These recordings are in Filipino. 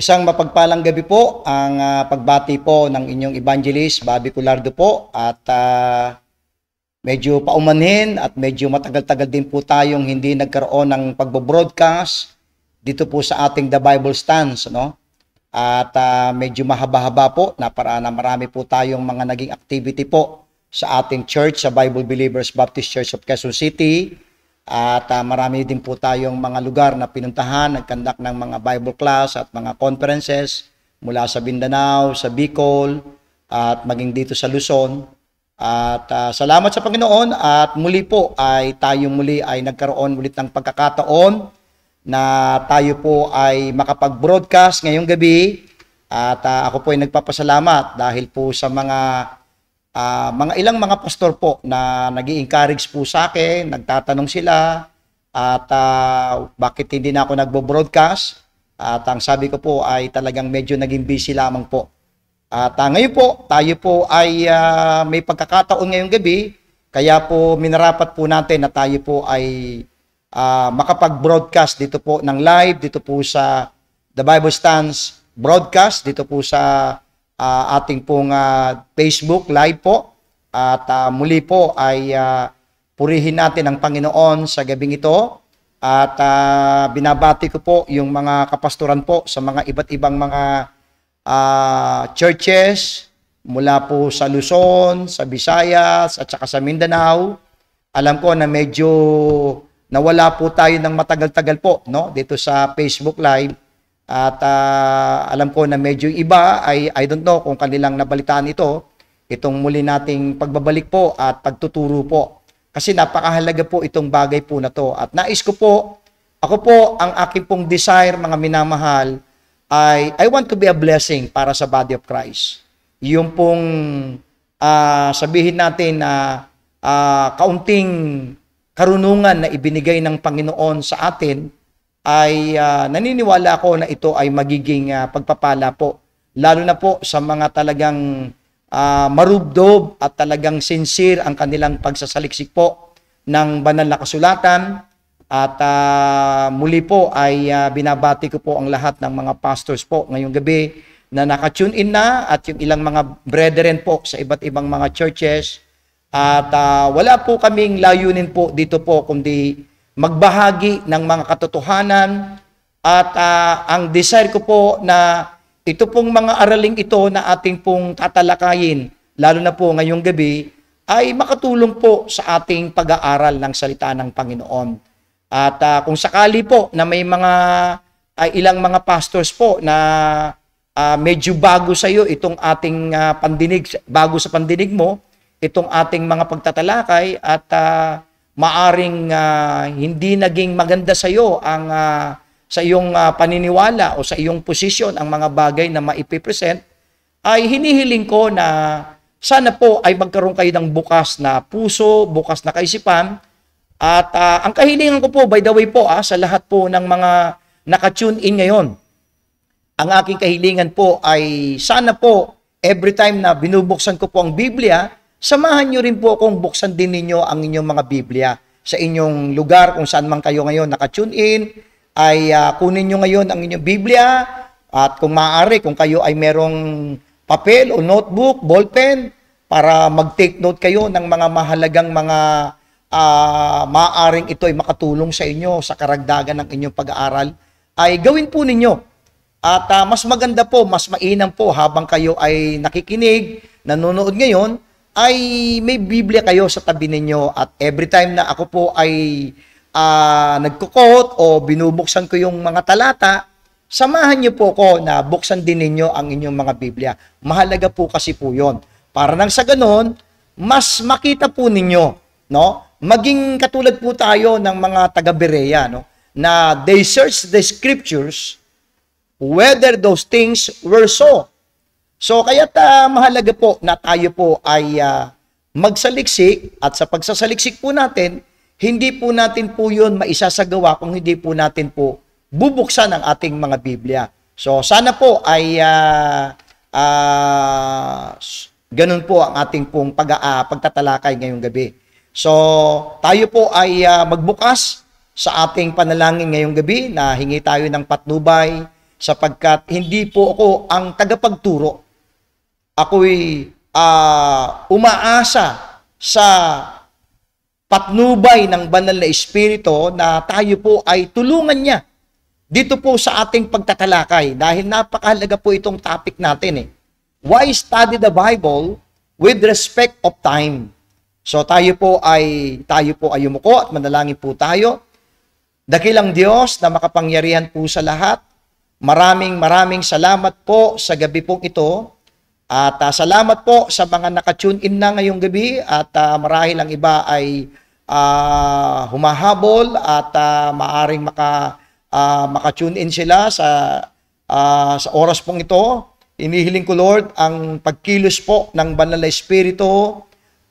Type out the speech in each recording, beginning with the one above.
Isang mapagpalang gabi po ang pagbati po ng inyong evangelist, Bobby Culardo po. At medyo paumanhin at medyo matagal-tagal din po tayong hindi nagkaroon ng pagbo-broadcast dito po sa ating The Bible Stands, no? At medyo mahaba-haba po na para na marami po tayong mga naging activity po sa ating church, sa Bible Believers Baptist Church of Quezon City. At marami din po tayong mga lugar na pinuntahan, nagkandak ng mga Bible class at mga conferences mula sa Mindanao, sa Bicol, at maging dito sa Luzon. At salamat sa Panginoon at muli po ay tayo muli ay nagkaroon ulit ng pagkakataon na tayo po ay makapag-broadcast ngayong gabi. At ako po ay nagpapasalamat dahil po sa mga ilang mga pastor po na nag-i-encourage po sa akin, nagtatanong sila at bakit hindi na ako nagbo-broadcast. At ang sabi ko po ay talagang medyo naging busy lamang po. At ngayon po, tayo po ay may pagkakataon ngayong gabi, kaya po minarapat po natin na tayo po ay makapag-broadcast dito po ng live, dito po sa The Bible Stands broadcast, dito po sa ating pong Facebook live po. At muli po ay purihin natin ang Panginoon sa gabing ito. At binabati ko po yung mga kapastoran po sa mga iba't ibang mga churches mula po sa Luzon, sa Visayas at saka sa Mindanao. Alam ko na medyo nawala po tayo ng matagal-tagal po, no, dito sa Facebook live. At alam ko na medyo iba ay I don't know kung kanilang nabalitaan itong muli nating pagbabalik po at pagtuturo po. Kasi napakahalaga po itong bagay po na to. At nais ko po, ako po ang aking pong desire, mga minamahal, ay I want to be a blessing para sa body of Christ. Yung pong sabihin natin na kaunting karunungan na ibinigay ng Panginoon sa atin, ay naniniwala ako na ito ay magiging pagpapala po. Lalo na po sa mga talagang marubdob at talagang sincere ang kanilang pagsasaliksik po ng banal na kasulatan. At muli po ay binabati ko po ang lahat ng mga pastors po ngayong gabi na nakatune in na at yung ilang mga brethren po sa iba't ibang mga churches. At wala po kaming layunin po dito po kundi magbahagi ng mga katotohanan. At ang desire ko po na ito pong mga araling ito na ating pong tatalakayin, lalo na po ngayong gabi, ay makatulong po sa ating pag-aaral ng salita ng Panginoon. At kung sakali po na may mga ilang mga pastors po na medyo bago sa iyo itong ating pandinig, bago sa pandinig mo, itong ating mga pagtatalakay at maaring hindi naging maganda sa iyo ang sa iyong paniniwala o sa iyong posisyon ang mga bagay na maipipresent, ay hinihiling ko na sana po ay magkaroon kayo ng bukas na puso, bukas na kaisipan. At ang kahilingan ko po, by the way po, sa lahat po ng mga nakatune in ngayon, ang aking kahilingan po ay sana po every time na binubuksan ko po ang Biblia, samahan nyo rin po akong buksan din ninyo ang inyong mga Biblia sa inyong lugar kung saan man kayo ngayon nakatune in. Ay kunin nyo ngayon ang inyong Biblia at kung maaari, kung kayo ay merong papel o notebook, ballpen, para mag-take note kayo ng mga mahalagang mga maaaring ito ay makatulong sa inyo sa karagdagan ng inyong pag-aaral, ay gawin po ninyo. At mas maganda po, mas mainam po habang kayo ay nakikinig, nanonood ngayon, ay may Biblia kayo sa tabi ninyo at every time na ako po ay nagko-quote o binubuksan ko yung mga talata, samahan niyo po ko na buksan din ninyo ang inyong mga Biblia. Mahalaga po kasi po yun. Para nang sa ganon, mas makita po ninyo, no? Maging katulad po tayo ng mga taga-Berea, no? Na they search the scriptures whether those things were so. So kaya't mahalaga po na tayo po ay magsaliksik at sa pagsasaliksik po natin, hindi po natin po yun maisasagawa kung hindi po natin po bubuksan ang ating mga Biblia. So sana po ay ganun po ang ating pong pagtatalakay ngayong gabi. So tayo po ay magbukas sa ating panalangin ngayong gabi na hingi tayo ng patnubay sapagkat hindi po ako ang tagapagturo. Ako'y umaasa sa patnubay ng banal na Espiritu na tayo po ay tulungan niya dito po sa ating pagtatalakay dahil napakahalaga po itong topic natin. Why study the Bible with respect of time? So tayo po ay yumuko at manalangin po tayo. Dakilang Diyos na makapangyarihan po sa lahat, maraming salamat po sa gabi pong ito. At salamat po sa mga nakatune in na ngayong gabi at marahil ang iba ay humahabol at maaring makatune in sila sa oras pong ito. Inihiling ko, Lord, ang pagkilos po ng banal na Espiritu,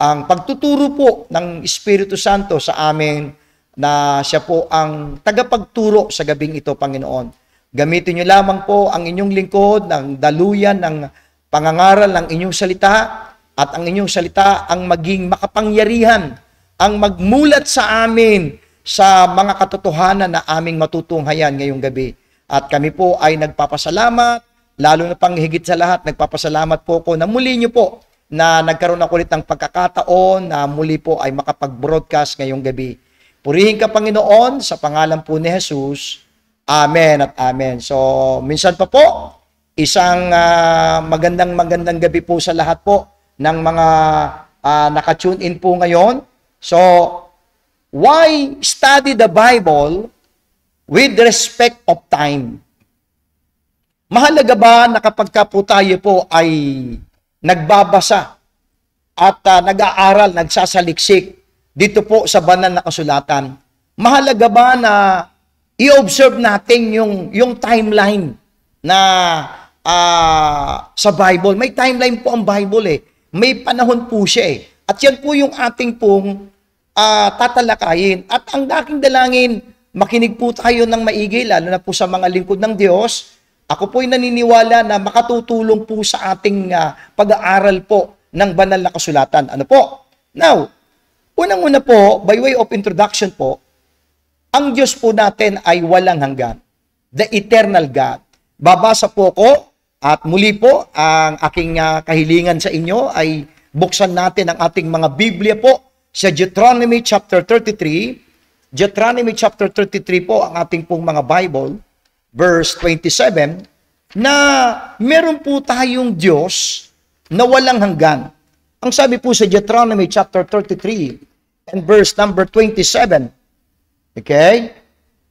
ang pagtuturo po ng Espiritu Santo sa amin na siya po ang tagapagturo sa gabing ito, Panginoon. Gamitin niyo lamang po ang inyong lingkod ng daluyan ng pangangaral ng inyong salita at ang inyong salita ang maging makapangyarihan, ang magmulat sa amin sa mga katotohanan na aming matutunghayan ngayong gabi. At kami po ay nagpapasalamat, lalo na pang higit sa lahat, nagpapasalamat po ko na muli niyo po na nagkaroon ako ulit ng pagkakataon na muli po ay makapag-broadcast ngayong gabi. Purihin ka, Panginoon, sa pangalan po ni Jesus. Amen at amen. So, minsan pa po, isang magandang gabi po sa lahat po ng mga nakatune in po ngayon. So, why study the Bible with respect of time? Mahalaga ba na kapag po tayo po ay nagbabasa at nag-aaral, nagsasaliksik dito po sa banal na kasulatan, mahalaga ba na i-observe natin yung timeline na sa Bible? May timeline po ang Bible May panahon po siya At yan po yung ating pong tatalakayin. At ang aking dalangin, makinig po tayo ng maigi, lalo na po sa mga lingkod ng Diyos. Ako po'y naniniwala na makatutulong po sa ating pag-aaral po ng banal na kasulatan. Ano po? Now, unang-una po, by way of introduction po, ang Diyos po natin ay walang hanggan. The eternal God. Babasa po ko at muli po ang aking kahilingan sa inyo ay buksan natin ang ating mga Biblia po sa Deuteronomy chapter 33. Deuteronomy chapter 33 po ang ating pong mga Bible, verse 27, na meron po tayong Diyos na walang hanggan. Ang sabi po sa Deuteronomy chapter 33 and verse number 27, okay?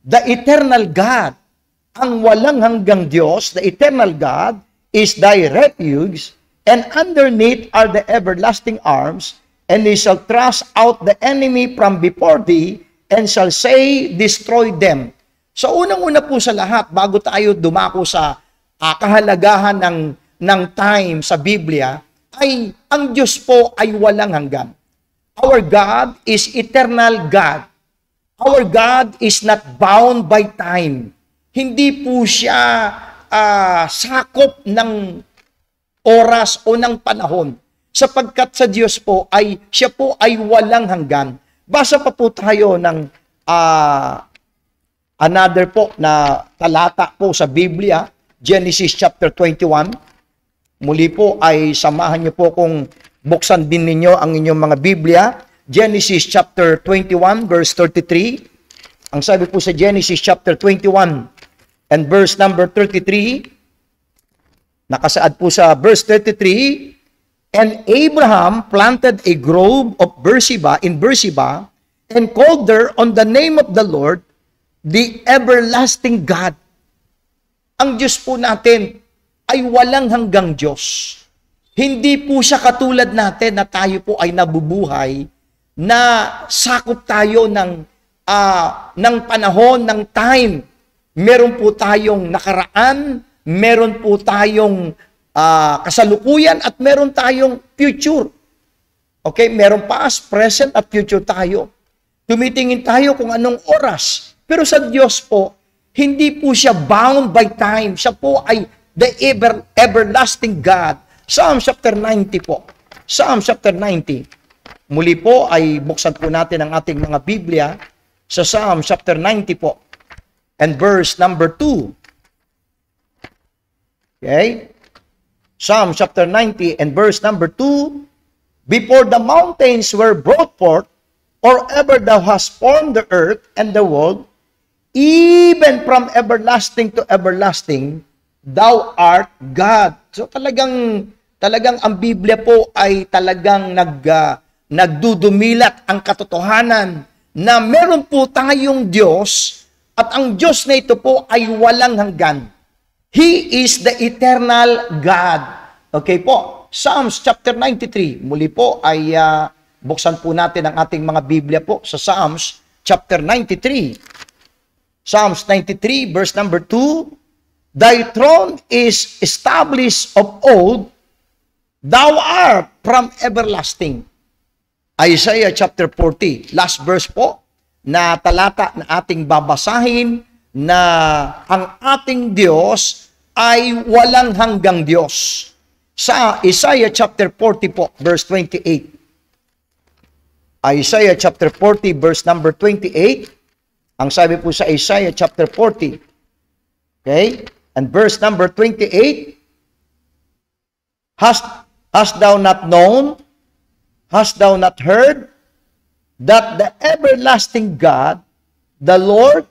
The eternal God, ang walang hanggang Diyos, the eternal God, is thy refuge, and underneath are the everlasting arms, and he shall thrust out the enemy from before thee, and shall say, destroy them. So unang-una po sa lahat, bago tayo dumako sa kahalagahan ng time sa Biblia, ay ang Diyos po ay walang hanggan. Our God is eternal God. Our God is not bound by time. Hindi po siya sakop ng oras o ng panahon. Sapagkat sa Diyos po ay siya po ay walang hanggan. Basa pa po tayo ng another po na talata po sa Biblia, Genesis chapter 21. Muli po ay samahan niyo po kung buksan din ninyo ang inyong mga Biblia. Genesis chapter 21 verse 33. Ang sabi po sa Genesis chapter 21 and verse number 33, nakasaad po sa verse 33, and Abraham planted a grove of Beersheba in Beersheba and called there on the name of the Lord, the everlasting God. Ang Diyos po natin ay walang hanggang Diyos. Hindi po siya katulad natin na tayo po ay nabubuhay na sakop tayo ng panahon, ng time. Meron po tayong nakaraan, meron po tayong kasalukuyan, at meron tayong future. Okay? Meron past, present, at future tayo. Tumitingin tayo kung anong oras. Pero sa Diyos po, hindi po siya bound by time. Siya po ay the everlasting God. Psalm chapter 90 po. Psalm chapter 90. Muli po ay buksan po natin ang ating mga Biblia sa Psalm chapter 90 po. And verse number 2. Okay? Psalm chapter 90 and verse number 2, before the mountains were brought forth, or ever thou hast formed the earth and the world, even from everlasting to everlasting, thou art God. So talagang ang Biblia po ay talagang nagdudumilat ang katotohanan na meron po tayong Diyos at ang Diyos na ito po ay walang hanggan. He is the eternal God. Okay po, Psalms chapter 93. Muli po ay buksan po natin ang ating mga Biblia po sa Psalms chapter 93. Psalms 93 verse number 2, thy throne is established of old, thou art from everlasting. Isaiah chapter 40, last verse po, na talata na ating babasahin, na ang ating Diyos ay walang hanggang Diyos. Sa Isaiah chapter 40 po, verse 28. Isaiah chapter 40, verse number 28. Ang sabi po sa Isaiah chapter 40, okay, and verse number 28, Hast thou not known, hast thou not heard, that the everlasting God, the Lord,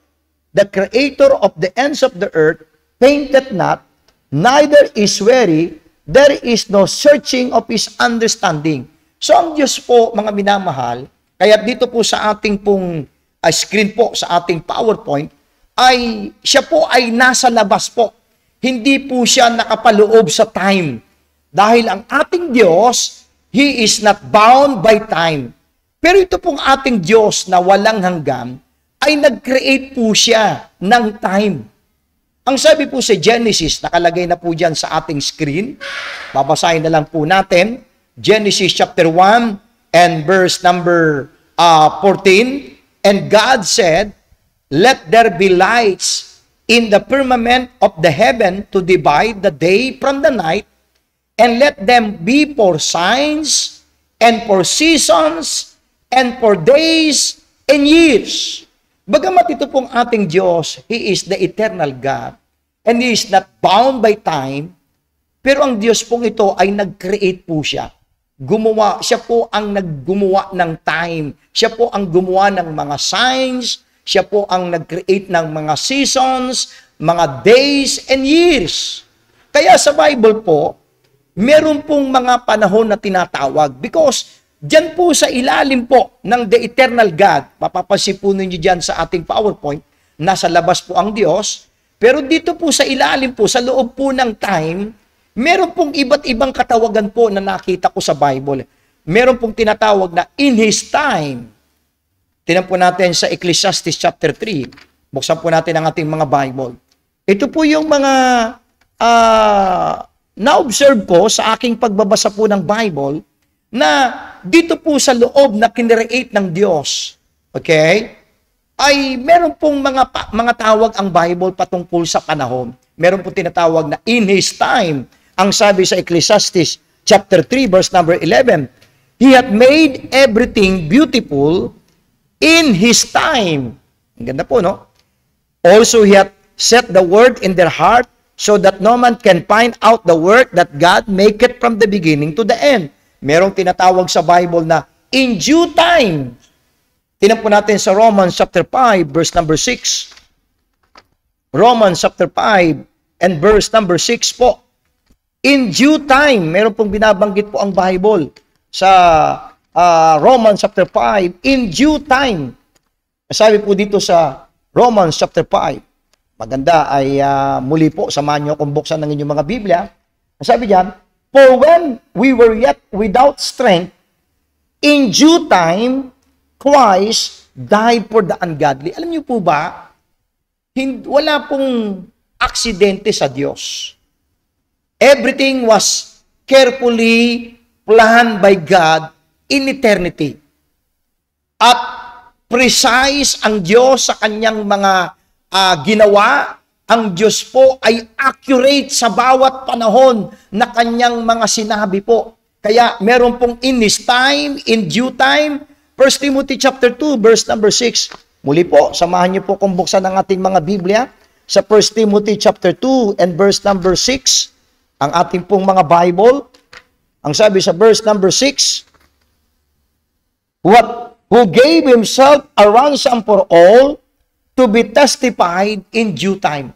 the creator of the ends of the earth, fainteth not, neither is weary, there is no searching of his understanding. So ang Diyos po, mga minamahal, kaya dito po sa ating pong screen po, sa ating PowerPoint, ay siya po ay nasa labas po. Hindi po siya nakapaloob sa time. Dahil ang ating Diyos, He is not bound by time. Pero ito pong ating Diyos na walang hanggan, ay nag-create po siya ng time. Ang sabi po sa Genesis, nakalagay na po dyan sa ating screen. Babasahin na lang po natin. Genesis chapter 1 and verse number 14. And God said, let there be lights in the firmament of the heaven to divide the day from the night, and let them be for signs, and for seasons, and for days and years. Bagamat ito pong ating Diyos, He is the eternal God, and He is not bound by time, pero ang Diyos pong ito ay nag-create po siya. Siya po ang naggumawa ng time. Siya po ang gumawa ng mga signs. Siya po ang nag-create ng mga seasons, mga days and years. Kaya sa Bible po, meron pong mga panahon na tinatawag because diyan po sa ilalim po ng the eternal God, mapapansin po ninyo dyan sa ating PowerPoint, nasa labas po ang Diyos, pero dito po sa ilalim po, sa loob po ng time, meron pong iba't ibang katawagan po na nakita ko sa Bible. Meron pong tinatawag na in His time. Tingnan po natin sa Ecclesiastes chapter 3. Buksan po natin ang ating mga Bible. Ito po yung mga na-observe ko sa aking pagbabasa po ng Bible na dito po sa loob na kinreate ng Diyos, okay, ay meron pong mga tawag ang Bible patungkol sa panahon. Meron pong tinatawag na in His time. Ang sabi sa Ecclesiastes chapter 3 verse number 11, He hath made everything beautiful in His time. Ang ganda po, no? Also, He hath set the word in their heart so that no man can find out the work that God maketh from the beginning to the end. Merong tinatawag sa Bible na in due time. Tingnan po natin sa Romans chapter 5 verse number 6. Romans chapter 5 and verse number 6 po. In due time, meron pong binabanggit po ang Bible sa Romans chapter 5, in due time. Sabi po dito sa Romans chapter 5, maganda ay muli po, samahan nyo kung buksan ng inyong mga Biblia. Sabi diyan, for when we were yet without strength, in due time, Christ died for the ungodly. Alam niyo po ba, wala pong aksidente sa Diyos. Everything was carefully planned by God in eternity. At precise ang Diyos sa kanyang mga ginawa. Ang Diyos po ay accurate sa bawat panahon na kanyang mga sinabi po. Kaya meron pong in His time, in due time. 1 Timothy chapter 2 verse number 6. Muli po, samahan niyo po kung buksan ang ating mga Biblia sa 1 Timothy chapter 2 and verse number 6. ang ating pong mga Bible. Ang sabi sa verse number 6, who gave himself a ransom for all to be testified in due time.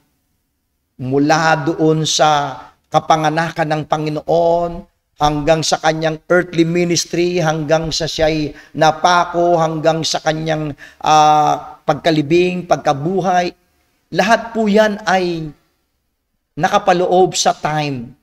Mula doon sa kapanganakan ng Panginoon, hanggang sa kanyang earthly ministry, hanggang sa siya'y napako, hanggang sa kanyang pagkalibing, pagkabuhay, lahat po yan ay nakapaloob sa time.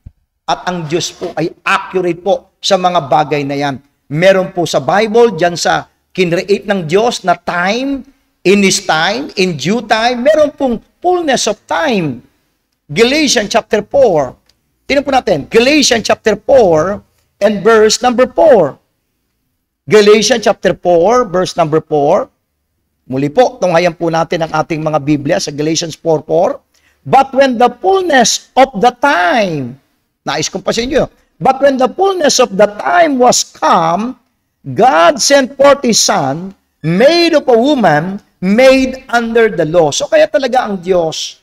At ang Diyos po ay accurate po sa mga bagay na yan. Meron po sa Bible, dyan sa kinreate ng Diyos na time, in His time, in due time, meron pong fullness of time. Galatians chapter 4. Tingnan po natin, Galatians chapter 4 and verse number 4. Galatians chapter 4, verse number 4. Muli po, tunghayan po natin ang ating mga Biblia sa Galatians 4:4. But when the fullness of the time, nais kong pa sa inyo, but when the fullness of the time was come, God sent forth His Son, made of a woman, made under the law. So kaya talaga ang Diyos,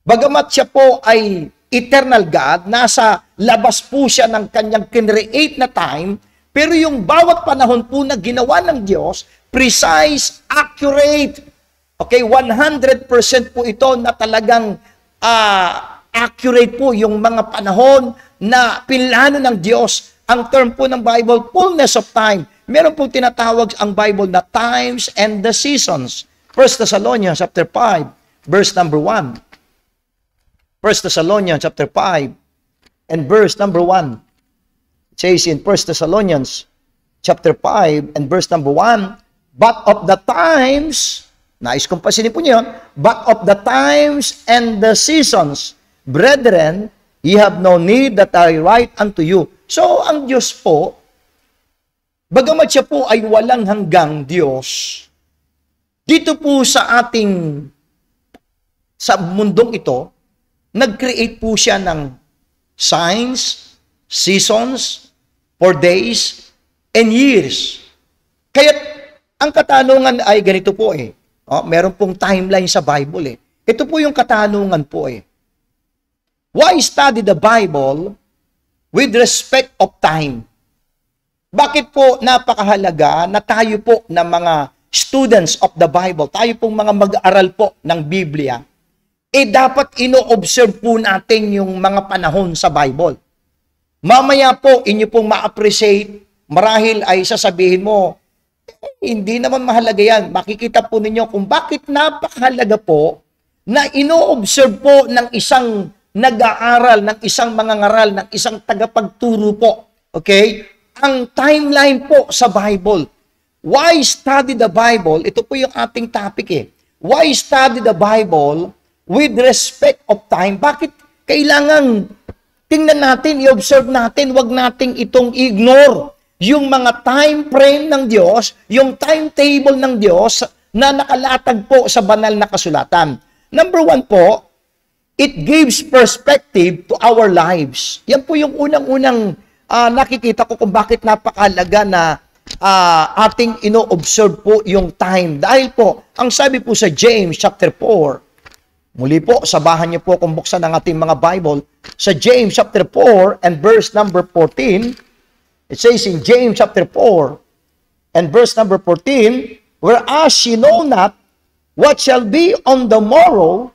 bagamat siya po ay eternal God, nasa labas po siya ng kanyang kinreate na time, pero yung bawat panahon po na ginawa ng Diyos, precise, accurate, okay, 100% po ito na talagang accurate po yung mga panahon na pinlano ng Diyos. Ang term po ng Bible, fullness of time. Meron pong tinatawag ang Bible na times and the seasons. 1 Thessalonians chapter 5, verse number 1. 1 Thessalonians chapter 5 and verse number 1. It says in 1 Thessalonians chapter 5 and verse number 1, but of the times, nais kong pasinin po niyo, but of the times and the seasons, brethren, ye have no need that I write unto you. So, ang Diyos po, bagamat siya po ay walang hanggang Diyos, dito po sa mundong ito, nag-create po siya ng signs, seasons, for days, and years. Kaya, ang katanungan ay ganito po eh. Meron pong timeline sa Bible eh. Ito po yung katanungan po eh. Why study the Bible with respect of time? Bakit po napakahalaga na tayo po na mga students of the Bible, tayo pong mga mag-aaral po ng Biblia, dapat ino-observe po natin yung mga panahon sa Bible. Mamaya po, inyo pong ma-appreciate, marahil ay sasabihin mo, hindi naman mahalaga yan. Makikita po ninyo kung bakit napakahalaga po na ino-observe po ng isang nag-aaral, ng isang mangangaral, ng isang tagapagturo po. Okay? Ang timeline po sa Bible. Why study the Bible? Ito po yung ating topic eh. Why study the Bible with respect of time? Bakit kailangan tingnan natin, i-observe natin, wag nating itong ignore yung mga time frame ng Diyos, yung timetable ng Diyos na nakalatag po sa banal na kasulatan. Number 1 po, it gives perspective to our lives. Yan po yung unang-unang nakikita ko kung bakit napakahalaga na ating ino-observe po yung time. Dahil po, ang sabi po sa James chapter 4, muli po, sabahan niyo po kung buksan ang ating mga Bible, sa James chapter 4 and verse number 14, it says in James chapter 4 and verse number 14, whereas ye know not what shall be on the morrow,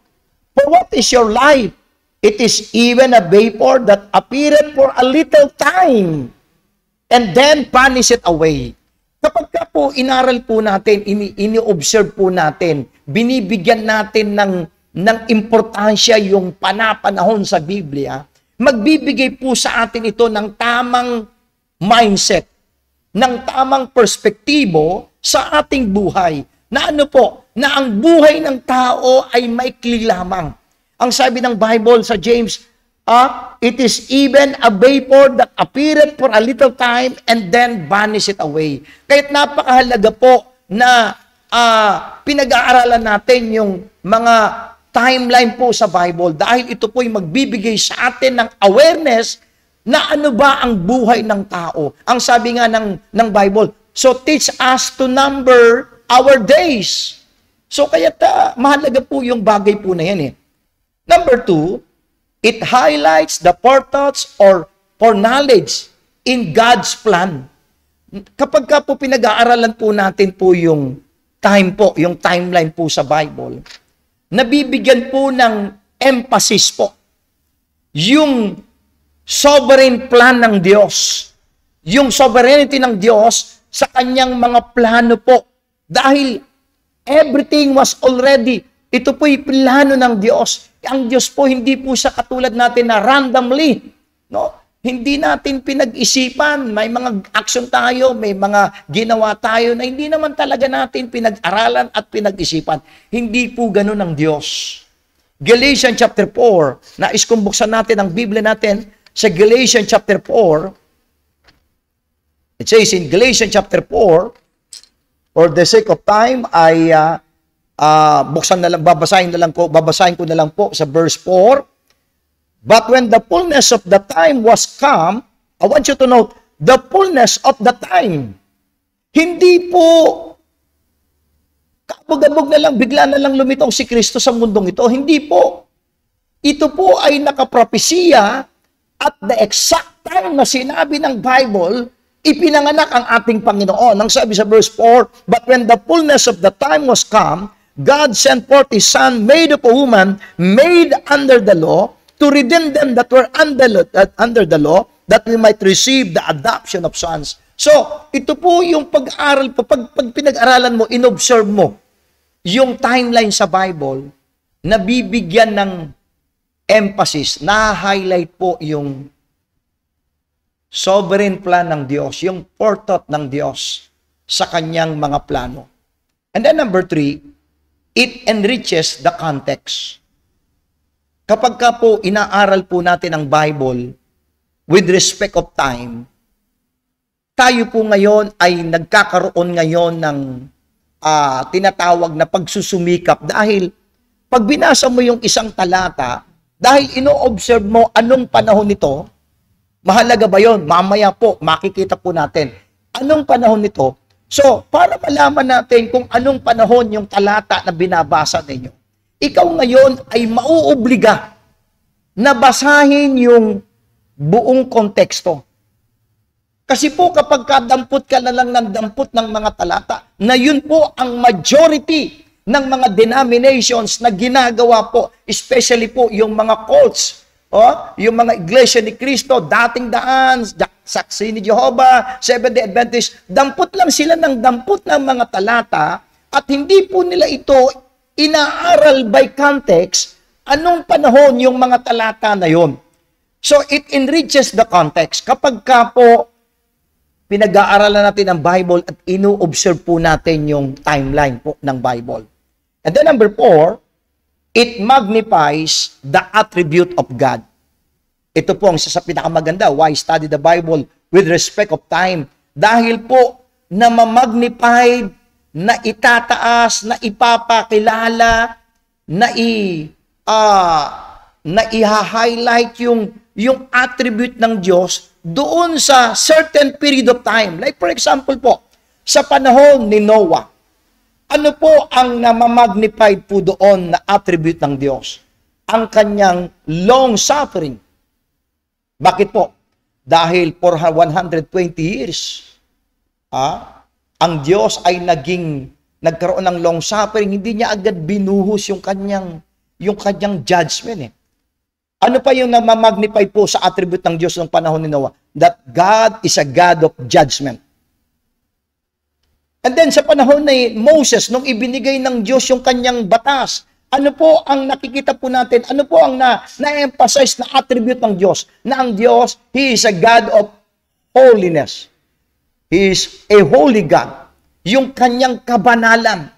for what is your life? It is even a vapor that appeareth for a little time, and then vanisheth away. Kapag ka po inaral po natin, ini-observe po natin, binibigyan natin ng importansya yung panapanahon sa Biblia, magbibigay po sa atin ito ng tamang mindset, ng tamang perspektibo sa ating buhay. Na ano po, na ang buhay ng tao ay maikli lamang. Ang sabi ng Bible sa James, it is even a vapor that appeareth for a little time and then vanisheth away. Kaya't napakahalaga po na pinag-aaralan natin yung mga timeline po sa Bible dahil ito po ay magbibigay sa atin ng awareness na ano ba ang buhay ng tao. Ang sabi nga ng Bible, so teach us to number our days. So kaya mahalaga po yung bagay po na yan eh. Number 2, It highlights the purpose or foreknowledge in God's plan. Kapag ka po pinag-aaralan po natin po yung time po, yung timeline po sa Bible, nabibigyan po ng emphasis po yung sovereign plan ng Diyos. Yung sovereignty ng Diyos sa kanyang mga plano po. Dahil everything was already, ito po'y plano ng Diyos. Ang Diyos po, hindi po siya katulad natin na randomly. No? Hindi natin pinag-isipan. May mga action tayo, may mga ginawa tayo na hindi naman talaga natin pinag-aralan at pinag-isipan. Hindi po ganun ang Diyos. Galatians chapter 4, nais kong buksan natin ang Biblia natin sa Galatians chapter 4. It says in Galatians chapter 4, for the sake of time, ay babasahin ko na lang po sa verse 4. But when the fullness of the time was come, I want you to note, the fullness of the time. Hindi po kabog-abog na lang, bigla na lang lumitaw si Kristo sa mundong ito. Hindi po. Ito po ay nakapropesiya at the exact time na sinabi ng Bible, ipinanganak ang ating Panginoon. Ang sabi sa verse 4, but when the fullness of the time was come, God sent forth His Son, made of a woman, made under the law, to redeem them that were under the law, that we might receive the adoption of sons. So, ito po yung pag-aaral po, pag pinag-aralan mo, inobserve mo, yung timeline sa Bible, nabibigyan ng emphasis, na-highlight po yung sovereign plan ng Diyos, yung forethought ng Diyos sa kanyang mga plano. And then number 3, it enriches the context. Kapag ka po inaaral po natin ang Bible with respect of time, tayo po ngayon ay nagkakaroon ngayon ng tinatawag na pagsusumikap dahil pag binasa mo yung isang talata, dahil ino-observe mo anong panahon nito, mahalaga ba yon? Mamaya po, makikita po natin. Anong panahon nito? So, para malaman natin kung anong panahon yung talata na binabasa ninyo, ikaw ngayon ay mauobliga na basahin yung buong konteksto. Kasi po kapag dampot ka na lang ng dampot ng mga talata, na yun po ang majority ng mga denominations na ginagawa po, especially po yung mga cults, yung mga iglesia ni Cristo, dating daan, saksi ni Jehovah, Seventh-day Adventist, dampot lang sila ng dampot ng mga talata at hindi po nila ito inaaral by context anong panahon yung mga talata na yon. So it enriches the context. Kapag ka po pinag-aaralan natin ang Bible at ino-observe po natin yung timeline po ng Bible. And then number 4, it magnifies the attribute of God. Ito po ang isa sa pinakamaganda. Why study the Bible with respect of time? Dahil po na mamagnified, na itataas, na ipapakilala, na i-highlight yung attribute ng Diyos doon sa certain period of time. Like for example po, sa panahon ni Noah, ano po ang namamagnified po doon na attribute ng Diyos? Ang kanyang long suffering. Bakit po? Dahil for 120 years, ang Diyos ay nagkaroon ng long suffering, hindi niya agad binuhos yung kanyang judgment. Ano pa yung namamagnify po sa attribute ng Diyos ng panahon ni Noah? That God is a God of judgment. And then sa panahon ni Moses, nung ibinigay ng Diyos yung kanyang batas, ano po ang nakikita po natin? Ano po ang na-emphasize na attribute ng Diyos? Na ang Diyos, He is a God of holiness. He is a holy God. Yung kanyang kabanalan.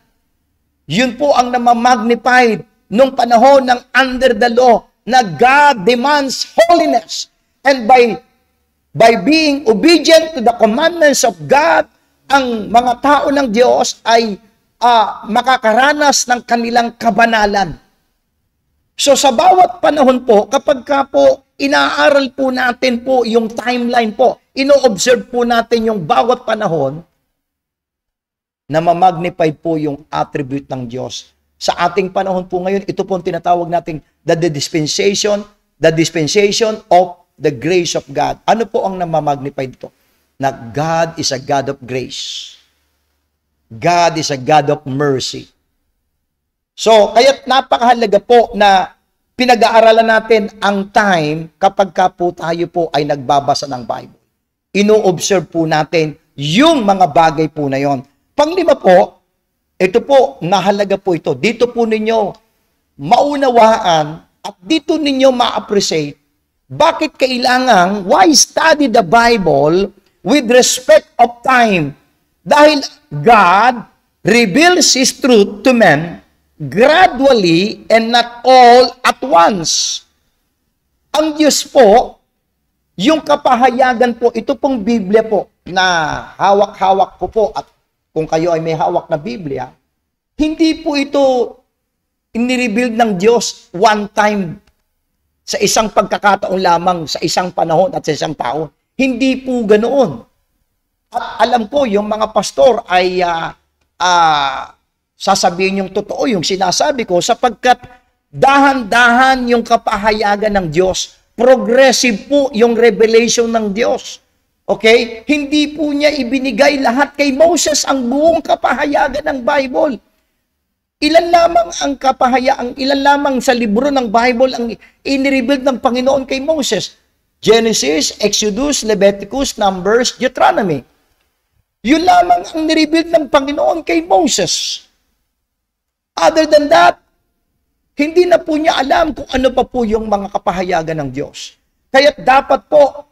Yun po ang namamagnified nung panahon ng under the law na God demands holiness. And by being obedient to the commandments of God, ang mga tao ng Diyos ay makakaranas ng kanilang kabanalan. So sa bawat panahon po, kapag ka po inaaral po natin po yung timeline po, ino-observe po natin yung bawat panahon, namamagnify po yung attribute ng Diyos. Sa ating panahon po ngayon, ito po ang tinatawag nating the dispensation, the dispensation of the grace of God. Ano po ang namamagnify dito? Na God is a God of grace. God is a God of mercy. So, kaya't napakahalaga po na pinag-aaralan natin ang time kapag ka po tayo po ay nagbabasa ng Bible. Ino-observe po natin yung mga bagay po na yon. Panglima po, ito po, nahalaga po ito. Dito po ninyo maunawaan at dito ninyo ma-appreciate bakit kailangan, why study the Bible with respect of time? Dahil God reveals His truth to men gradually and not all at once. Ang Diyos po, yung kapahayagan po, ito pong Biblia po, na hawak-hawak ko po, at kung kayo ay may hawak na Biblia, hindi po ito inirebuild ng Diyos one time sa isang pagkakataon lamang, sa isang panahon at sa isang tao. Hindi po ganoon. At alam ko, yung mga pastor ay sasabihin yung totoo, yung sinasabi ko, sapagkat dahan-dahan yung kapahayagan ng Diyos, progressive po yung revelation ng Diyos. Okay? Hindi po niya ibinigay lahat kay Moses ang buong kapahayagan ng Bible. Ilan lamang sa libro ng Bible ang inirebuild ng Panginoon kay Moses? Genesis, Exodus, Leviticus, Numbers, Deuteronomy. Yun lamang ang nirebuild ng Panginoon kay Moses. Other than that, hindi na po niya alam kung ano pa po yung mga kapahayagan ng Diyos. Kaya dapat po,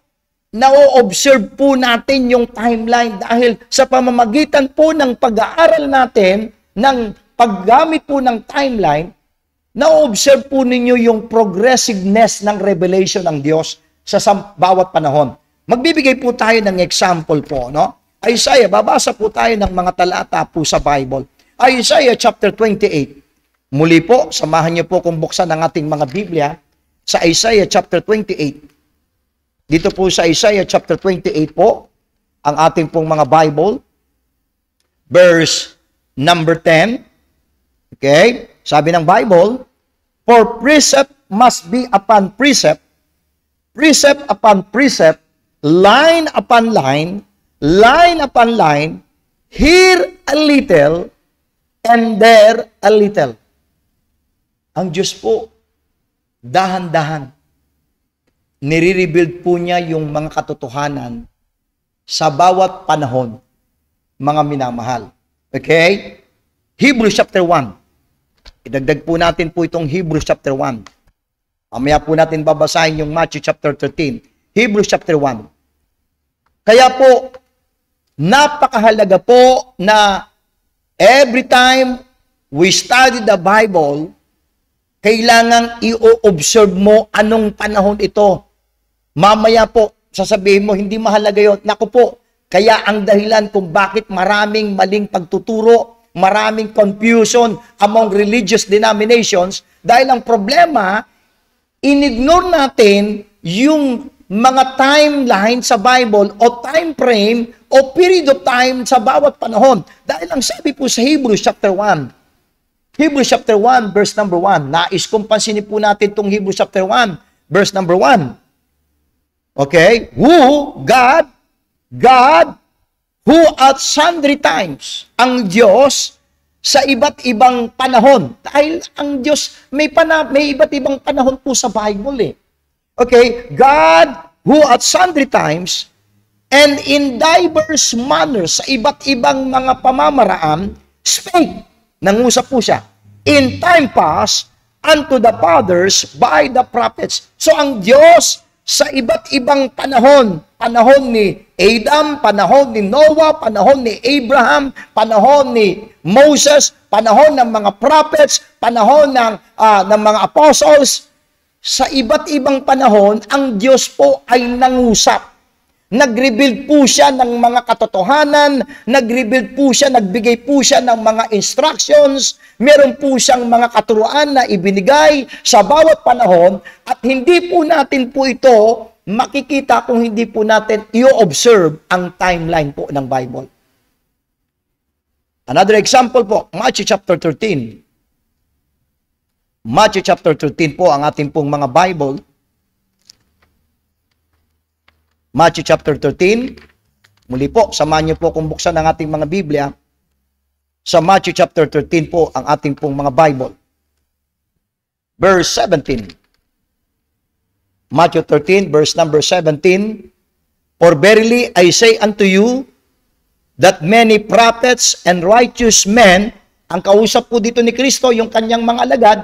na-observe po natin yung timeline dahil sa pamamagitan po ng pag-aaral natin ng paggamit po ng timeline, na-observe po ninyo yung progressiveness ng revelation ng Diyos sa bawat panahon. Magbibigay po tayo ng example po, no? Isaiah, babasa po tayo ng mga talata po sa Bible. Isaiah chapter 28. Muli po, samahan niyo po kung buksan ang ating mga Biblia sa Isaiah chapter 28. Dito po sa Isaiah chapter 28 po, ang ating pong mga Bible. Verse number 10. Okay? Sabi ng Bible, for precept must be upon precept, precept upon precept, line upon line, line upon line, here a little, and there a little. Ang Diyos po, dahan-dahan, nire-rebuild po niya yung mga katotohanan sa bawat panahon, mga minamahal. Okay? Hebrews chapter 1. Idagdag po natin po itong Hebrews chapter 1. Mamaya po natin babasahin yung Matthew chapter 13. Hebrews chapter 1. Kaya po, napakahalaga po na every time we study the Bible, kailangang i-observe mo anong panahon ito. Mamaya po, sasabihin mo, hindi mahalaga yun. Naku po, kaya ang dahilan kung bakit maraming maling pagtuturo, maraming confusion among religious denominations, dahil ang problema, inignore natin yung mga timeline sa Bible o time frame o period of time sa bawat panahon. Dahil ang sabi po sa Hebrews chapter 1, Hebrews chapter 1, verse number 1. Nais kong pansinin po natin itong Hebrews chapter 1, verse number 1. Okay? God, who at sundry times, ang Diyos sa iba't ibang panahon. Dahil ang Diyos, may iba't ibang panahon po sa Bible eh. Okay? God, who at sundry times, and in diverse manners, sa iba't ibang mga pamamaraan, spake, nangusap po siya, in time past, unto the fathers by the prophets. So ang Diyos, sa iba't ibang panahon, panahon ni Adam, panahon ni Noah, panahon ni Abraham, panahon ni Moses, panahon ng mga prophets, panahon ng mga apostles, sa iba't ibang panahon, ang Diyos po ay nangusap. Nag-rebuild po siya ng mga katotohanan, nag-rebuild po siya, nagbigay po siya ng mga instructions, meron po siyang mga katuruan na ibinigay sa bawat panahon, at hindi po natin po ito makikita kung hindi po natin i-observe ang timeline po ng Bible. Another example po, Matthew chapter 13. Matthew chapter 13 po ang ating pong mga Bible. Matthew chapter 13. Muli po, samahan niyo po kung buksan ang ating mga Biblia. Sa Matthew chapter 13 po, ang ating pong mga Bible. Verse 17. Matthew 13, verse number 17. For verily I say unto you, that many prophets and righteous men, ang kausap po dito ni Kristo, yung kanyang mga alagad,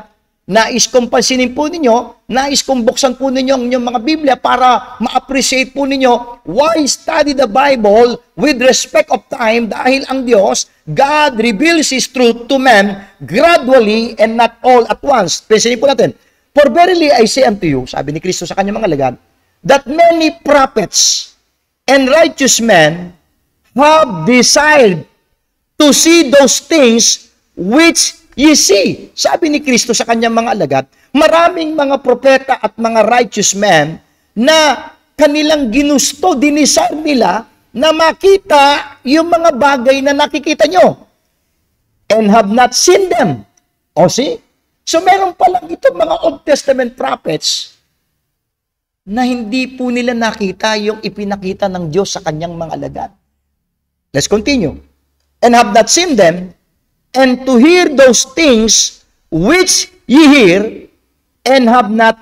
nais kong pansinin po ninyo, nais kong buksan po ninyo ang inyong mga Biblia para ma-appreciate po ninyo why study the Bible with respect of time, dahil ang Diyos, God reveals His truth to men gradually and not all at once. Pansinin po natin, for verily I say unto you, sabi ni Kristo sa kanyang mga alagad, that many prophets and righteous men have desired to see those things which ye see. Sabi ni Kristo sa kanyang mga alagad, maraming mga propeta at mga righteous men na kanilang ginusto, dinisar nila na makita yung mga bagay na nakikita nyo and have not seen them. O see? So meron palang itong mga Old Testament prophets na hindi po nila nakita yung ipinakita ng Diyos sa kanyang mga alagad. Let's continue. And have not seen them, and to hear those things which ye hear, and have not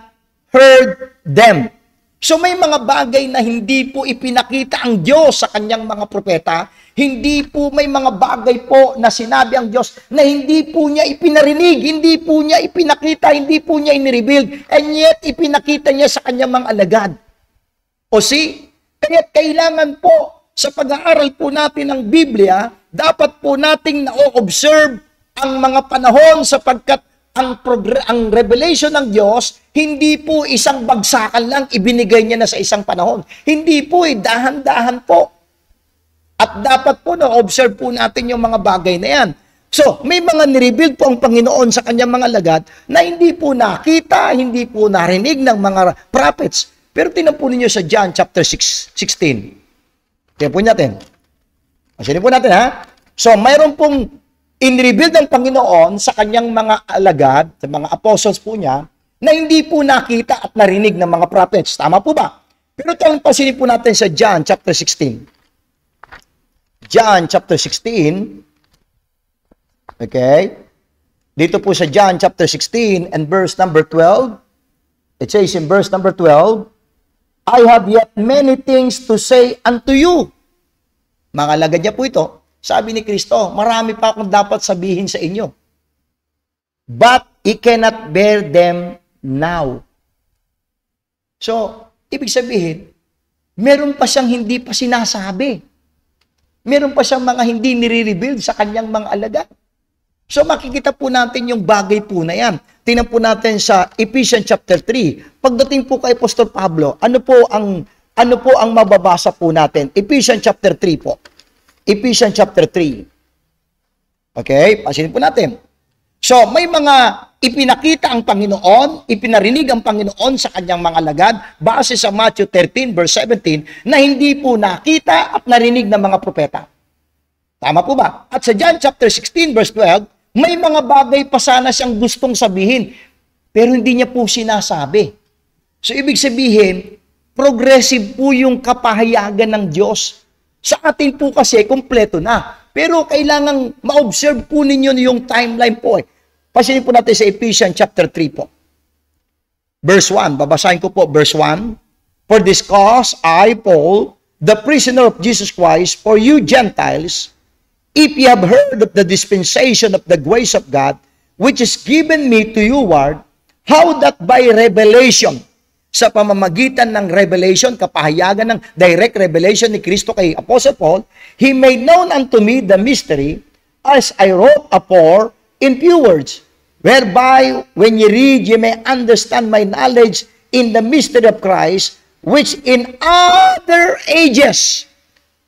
heard them. So may mga bagay na hindi po ipinakita ang Diyos sa kanyang mga propeta, hindi po may mga bagay po na sinabi ang Diyos na hindi po niya ipinarinig, hindi po niya ipinakita, hindi po niya inireveal, and yet ipinakita niya sa kanyang mga alagad. O see, kaya kailangan po sa pag-aaral po natin ng Biblia, dapat po nating na-observe ang mga panahon sapagkat ang revelation ng Diyos, hindi po isang bagsakan lang ibinigay niya na sa isang panahon. Hindi po, dahan-dahan po. At dapat po na-observe po natin yung mga bagay na yan. So, may mga nireveal po ang Panginoon sa kanyang mga alagad na hindi po nakita, hindi po narinig ng mga prophets. Pero tingnan po ninyo sa John chapter 16. Tingnan po natin. Masinin po natin, ha? So, mayroon pong in-reveal ng Panginoon sa kanyang mga alagad, sa mga apostles po niya, na hindi po nakita at narinig ng mga prophets. Tama po ba? Pero pansinin po natin sa John chapter 16. John chapter 16. Okay? Dito po sa John chapter 16 and verse number 12. It says in verse number 12, I have yet many things to say unto you. Mga alagad niya po ito. Sabi ni Kristo, marami pa akong dapat sabihin sa inyo. But he cannot bear them now. So, ibig sabihin, meron pa siyang hindi pa sinasabi. Meron pa siyang mga hindi nire-reveal sa kanyang mga alagad. So, makikita po natin yung bagay po na yan. Tingnan po natin sa Ephesians chapter 3. Pagdating po kay Apostol Pablo, ano po ang mababasa po natin? Ephesians chapter 3 po. Ephesians chapter 3. Okay? Pasinin po natin. So, may mga ipinakita ang Panginoon, ipinarinig ang Panginoon sa kanyang mga alagad base sa Matthew 13 verse 17 na hindi po nakita at narinig ng mga propeta. Tama po ba? At sa John chapter 16 verse 12, may mga bagay pa sana siyang gustong sabihin pero hindi niya po sinasabi. So, ibig sabihin, progressive po yung kapahayagan ng Diyos. Sa atin po kasi, kompleto na. Pero kailangang ma-observe po ninyo yung timeline po. Pasinin po natin sa Ephesians chapter 3 po. Verse 1. Babasahin ko po, verse 1. For this cause, I, Paul, the prisoner of Jesus Christ, for you Gentiles, if ye have heard of the dispensation of the grace of God, which is given me to you, ward, how that by revelation, sa pamamagitan ng revelation, kapahayagan ng direct revelation ni Kristo kay Apostle Paul, he made known unto me the mystery, as I wrote afore in few words, whereby when ye read, ye may understand my knowledge in the mystery of Christ, which in other ages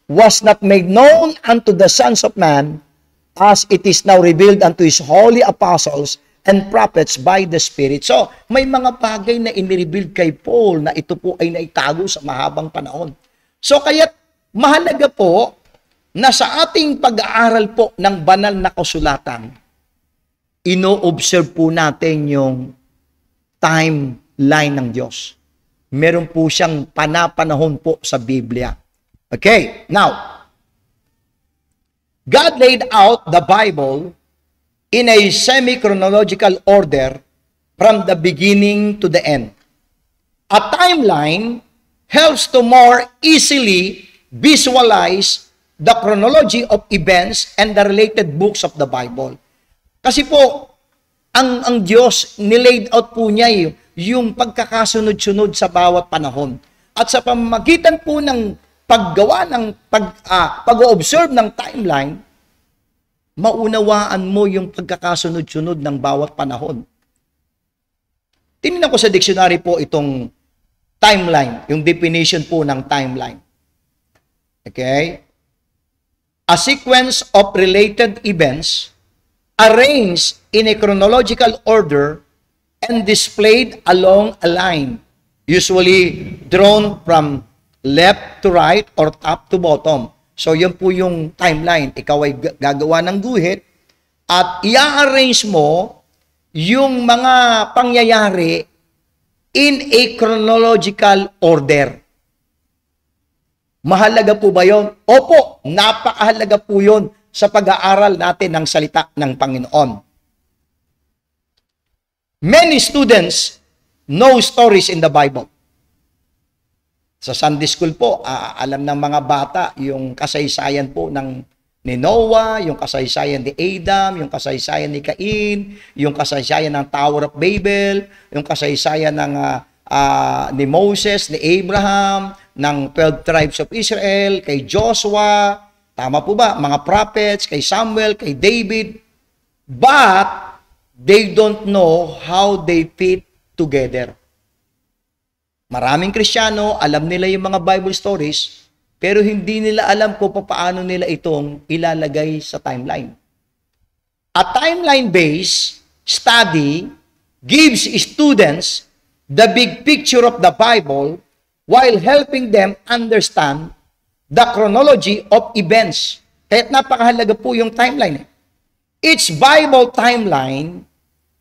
was not made known unto the sons of man, as it is now revealed unto his holy apostles and prophets by the Spirit. So, may mga bagay na inireveal kay Paul na ito po ay naitago sa mahabang panahon. So, kaya't mahalaga po na sa ating pag-aaral po ng banal na kasulatan, ino-observe po natin yung timeline ng Diyos. meron po siyang panapanahon po sa Biblia. Okay, now, God laid out the Bible in a semi-chronological order from the beginning to the end. A timeline helps to more easily visualize the chronology of events and the related books of the Bible. Kasi po, ang Diyos, nilaid out po niya yung pagkakasunod-sunod sa bawat panahon. At sa pamamagitan po ng paggawa ng pag-observe ng timeline, maunawaan mo yung pagkakasunod-sunod ng bawat panahon. Tinignan ko sa dictionary po itong timeline, yung definition po ng timeline. Okay? A sequence of related events arranged in a chronological order and displayed along a line, usually drawn from left to right or top to bottom. So, yun po yung timeline. Ikaw ay gagawa ng guhit at i-arrange mo yung mga pangyayari in a chronological order. Mahalaga po ba yun? Opo, napakahalaga po yun sa pag-aaral natin ng salita ng Panginoon. Many students know stories in the Bible. Sa Sunday school po, alam ng mga bata yung kasaysayan po ni Noah, yung kasaysayan ni Adam, yung kasaysayan ni Cain, yung kasaysayan ng Tower of Babel, yung kasaysayan ni Moses, ni Abraham, ng 12 tribes of Israel, kay Joshua, tama po ba? Mga prophets, kay Samuel, kay David. But they don't know how they fit together. Maraming Kristiyano, alam nila yung mga Bible stories, pero hindi nila alam kung paano nila itong ilalagay sa timeline. A timeline-based study gives students the big picture of the Bible while helping them understand the chronology of events. Kaya napakahalaga po yung timeline. Each Bible timeline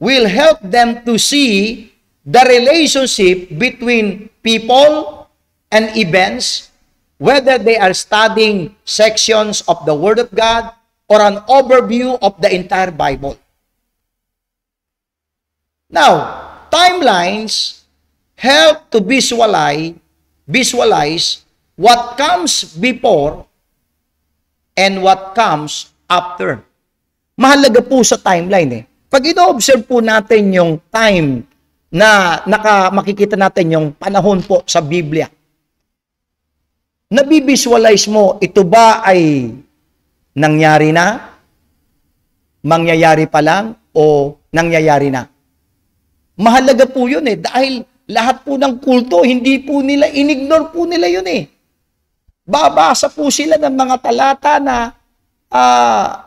will help them to see the relationship between people and events, whether they are studying sections of the Word of God or an overview of the entire Bible. Now, timelines help to visualize what comes before and what comes after. Mahalaga po sa timeline Pag ino-observe po natin yung time na makikita natin yung panahon po sa Biblia, nabivisualize mo, ito ba ay nangyari na, mangyayari pa lang, o nangyayari na? Mahalaga po yun dahil lahat po ng kulto, hindi po nila, inignore po nila yun Babasa po sila ng mga talata na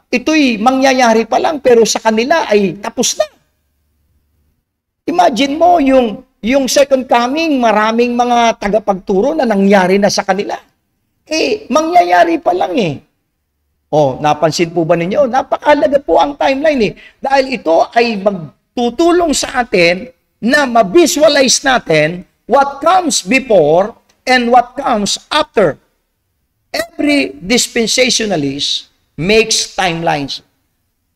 ito'y mangyayari pa lang, pero sa kanila ay tapos na. Imagine mo yung second coming, maraming mga tagapagturo na nangyari na sa kanila. Mangyayari pa lang napansin po ba ninyo? Napakahalaga po ang timeline dahil ito ay magtutulong sa atin na ma-visualize natin what comes before and what comes after. Every dispensationalist makes timelines.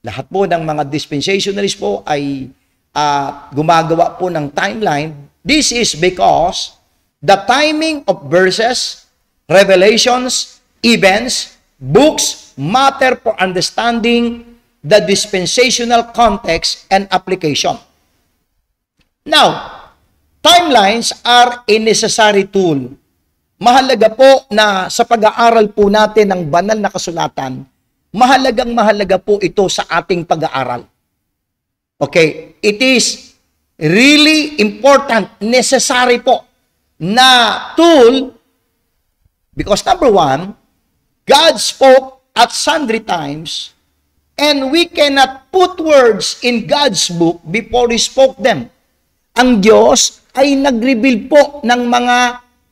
Lahat po ng mga dispensationalist po ay gumagawa po ng timeline. This is because the timing of verses, revelations, events, books matter for understanding the dispensational context and application. Now, timelines are a necessary tool. Mahalaga po na sa pag-aaral po natin ng banal na kasulatan, mahalaga po ito sa ating pag-aaral. Okay, it is really important, necessary po na tool because number one, God spoke at sundry times and we cannot put words in God's book before He spoke them. Ang Diyos ay nag-reveal po ng mga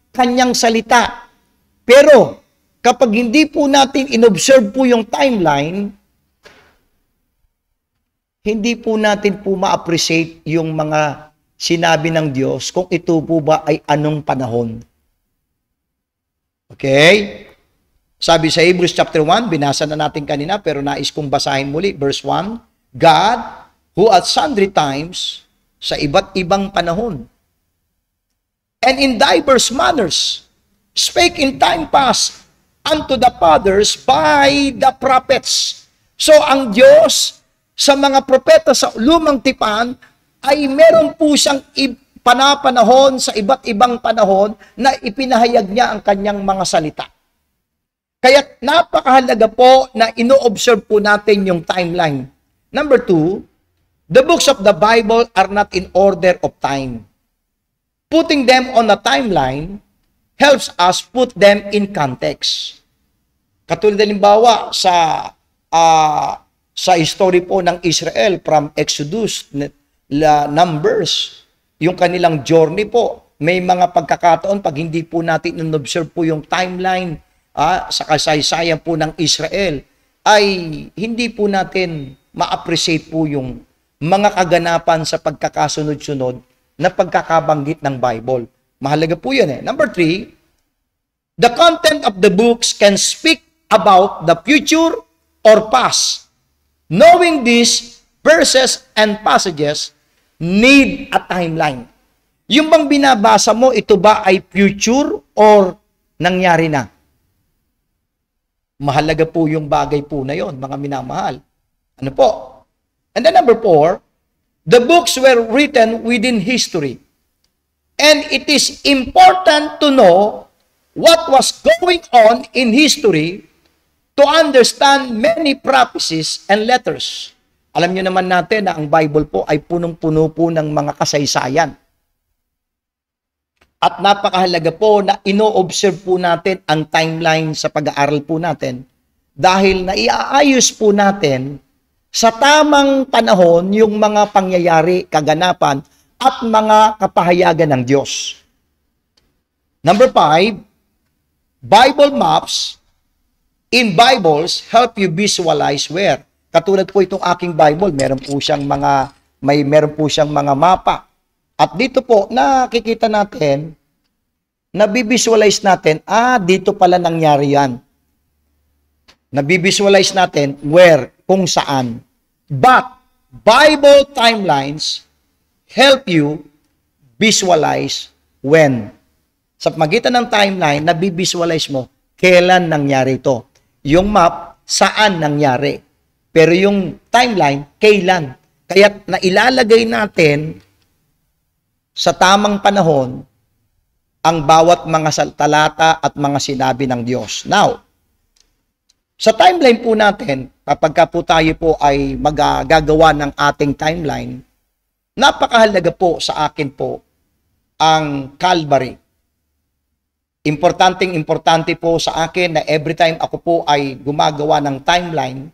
kanyang salita. Pero kapag hindi po natin inobserve po yung timeline, hindi po natin po ma-appreciate yung mga sinabi ng Diyos kung ito po ba ay anong panahon. Okay? Sabi sa Hebrews chapter 1, binasa na natin kanina, pero nais kong basahin muli. Verse 1, God, who at sundry times, sa iba't ibang panahon, and in diverse manners, spake in time past unto the fathers by the prophets. So, ang Diyos, sa mga propeta sa lumang tipan, ay meron po siyang panapanahon sa iba't ibang panahon na ipinahayag niya ang kanyang mga salita. Kaya napakahalaga po na ino-observe po natin yung timeline. Number 2, the books of the Bible are not in order of time. Putting them on a timeline helps us put them in context. Katulad halimbawa sa history po ng Israel from Exodus, Numbers, yung kanilang journey po, may mga pagkakataon pag hindi po natin in-observe po yung timeline sa kasaysayan po ng Israel, ay hindi po natin ma-appreciate po yung mga kaganapan sa pagkakasunod-sunod na pagkakabanggit ng Bible. Mahalaga po yan eh. Number 3, the content of the books can speak about the future or past. Knowing these verses and passages need a timeline. Yung bang binabasa mo, ito ba ay future or nangyari na? Mahalaga po yung bagay po na yon, mga minamahal. Ano po? And then number 4, the books were written within history. And it is important to know what was going on in history to understand many prophecies and letters. Alam niyo naman natin na ang Bible po ay punong-puno po ng mga kasaysayan. At napakahalaga po na ino-observe po natin ang timeline sa pag-aaral po natin dahil naiaayos po natin sa tamang panahon yung mga pangyayari, kaganapan at mga kapahayagan ng Diyos. Number 5, Bible maps in Bibles help you visualize where. Katulad po itong aking Bible, meron po siyang mga mapa. At dito po, nakikita natin, nabivisualize natin, dito pala nangyari yan. Nabivisualize natin where, kung saan. But, Bible timelines help you visualize when. Sa magitan ng timeline, nabivisualize mo, kailan nangyari ito. Yung map, saan nangyari. Pero yung timeline, kailan. Kaya nailalagay natin sa tamang panahon ang bawat mga talata at mga sinabi ng Diyos. Now, sa timeline po natin, kapag po tayo po ay magagawa ng ating timeline, napakahalaga po sa akin po ang Calvary. Importante po sa akin na every time ako po ay gumagawa ng timeline,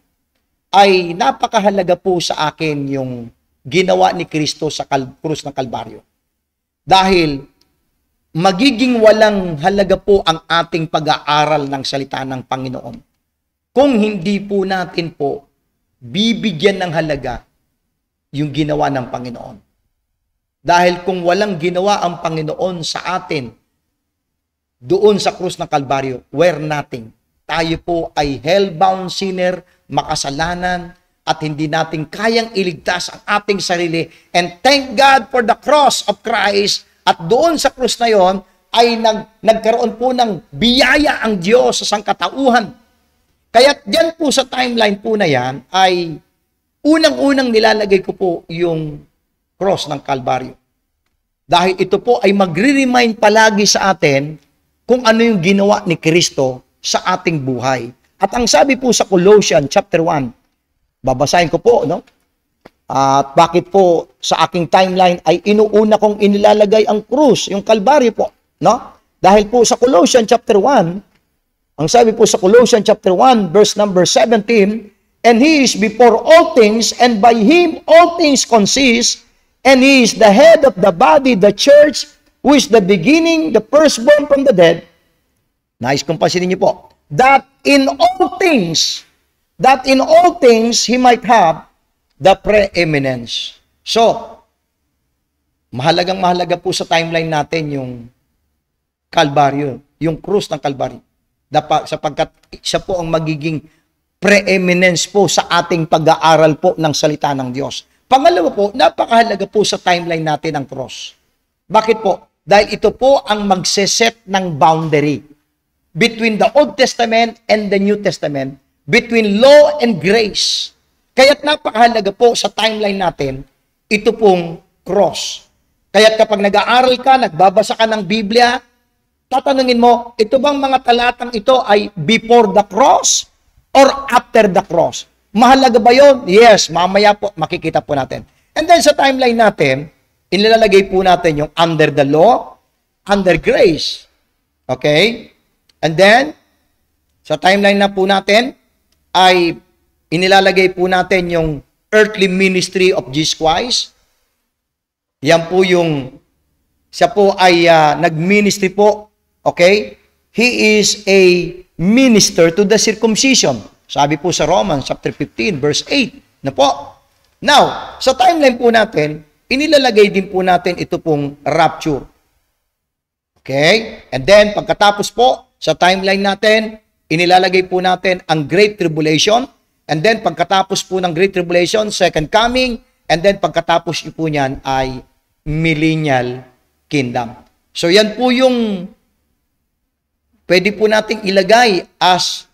ay napakahalaga po sa akin yung ginawa ni Kristo sa krus ng Kalbaryo. Dahil magiging walang halaga po ang ating pag-aaral ng salita ng Panginoon kung hindi po natin po bibigyan ng halaga yung ginawa ng Panginoon. Dahil kung walang ginawa ang Panginoon sa atin doon sa krus ng Kalbaryo, we're nothing. Tayo po ay hellbound sinner, makasalanan, at hindi natin kayang iligtas ang ating sarili. And thank God for the cross of Christ. At doon sa krus na yon ay nagkaroon po ng biyaya ang Diyos sa sangkatauhan. Kaya dyan po sa timeline po na yan ay unang-unang nilalagay ko po yung cross ng Kalbaryo. Dahil ito po ay magre-remind palagi sa atin kung ano yung ginawa ni Kristo sa ating buhay. At ang sabi po sa Colossians chapter 1, babasahin ko po, no? At bakit po sa aking timeline ay inuuna kong inilalagay ang krus, yung Kalbaryo po, no? Dahil po sa Colossians chapter 1, ang sabi po sa Colossians chapter 1 verse number 17, and He is before all things, and by Him all things consist, and He is the head of the body, the church, who is the beginning, the firstborn from the dead. Nais kong pansinin niyo po, that in all things He might have the preeminence. So, Mahalagang mahalaga po sa timeline natin yung Kalbaryo, yung krus ng Kalbaryo. Sapagkat siya po ang magiging preeminence po sa ating pag-aaral po ng salita ng Diyos. Pangalawa po, napakahalaga po sa timeline natin ang cross. Bakit po? Dahil ito po ang magseset ng boundary between the Old Testament and the New Testament, between law and grace. Kaya't napakahalaga po sa timeline natin, ito pong cross. Kaya't kapag nag-aaral ka, nagbabasa ka ng Biblia, tatanungin mo, ito bang mga talatang ito ay before the cross or after the cross? Mahalaga ba yun? Yes, mamaya po, makikita po natin. And then sa timeline natin, inilalagay po natin yung under the law, under grace. Okay? And then, sa timeline na po natin, ay inilalagay po natin yung earthly ministry of Jesus Christ. Yan po yung, siya po ay nag-ministry po. Okay? He is a minister to the circumcision. Sabi po sa Romans chapter 15 verse 8 na po. Now, sa timeline po natin, inilalagay din po natin ito pong rapture. Okay? And then, pagkatapos po, sa timeline natin, inilalagay po natin ang Great Tribulation. And then, pagkatapos po ng Great Tribulation, Second Coming. And then, pagkatapos po niyan ay Millennial Kingdom. So, yan po yung pwede po nating ilagay as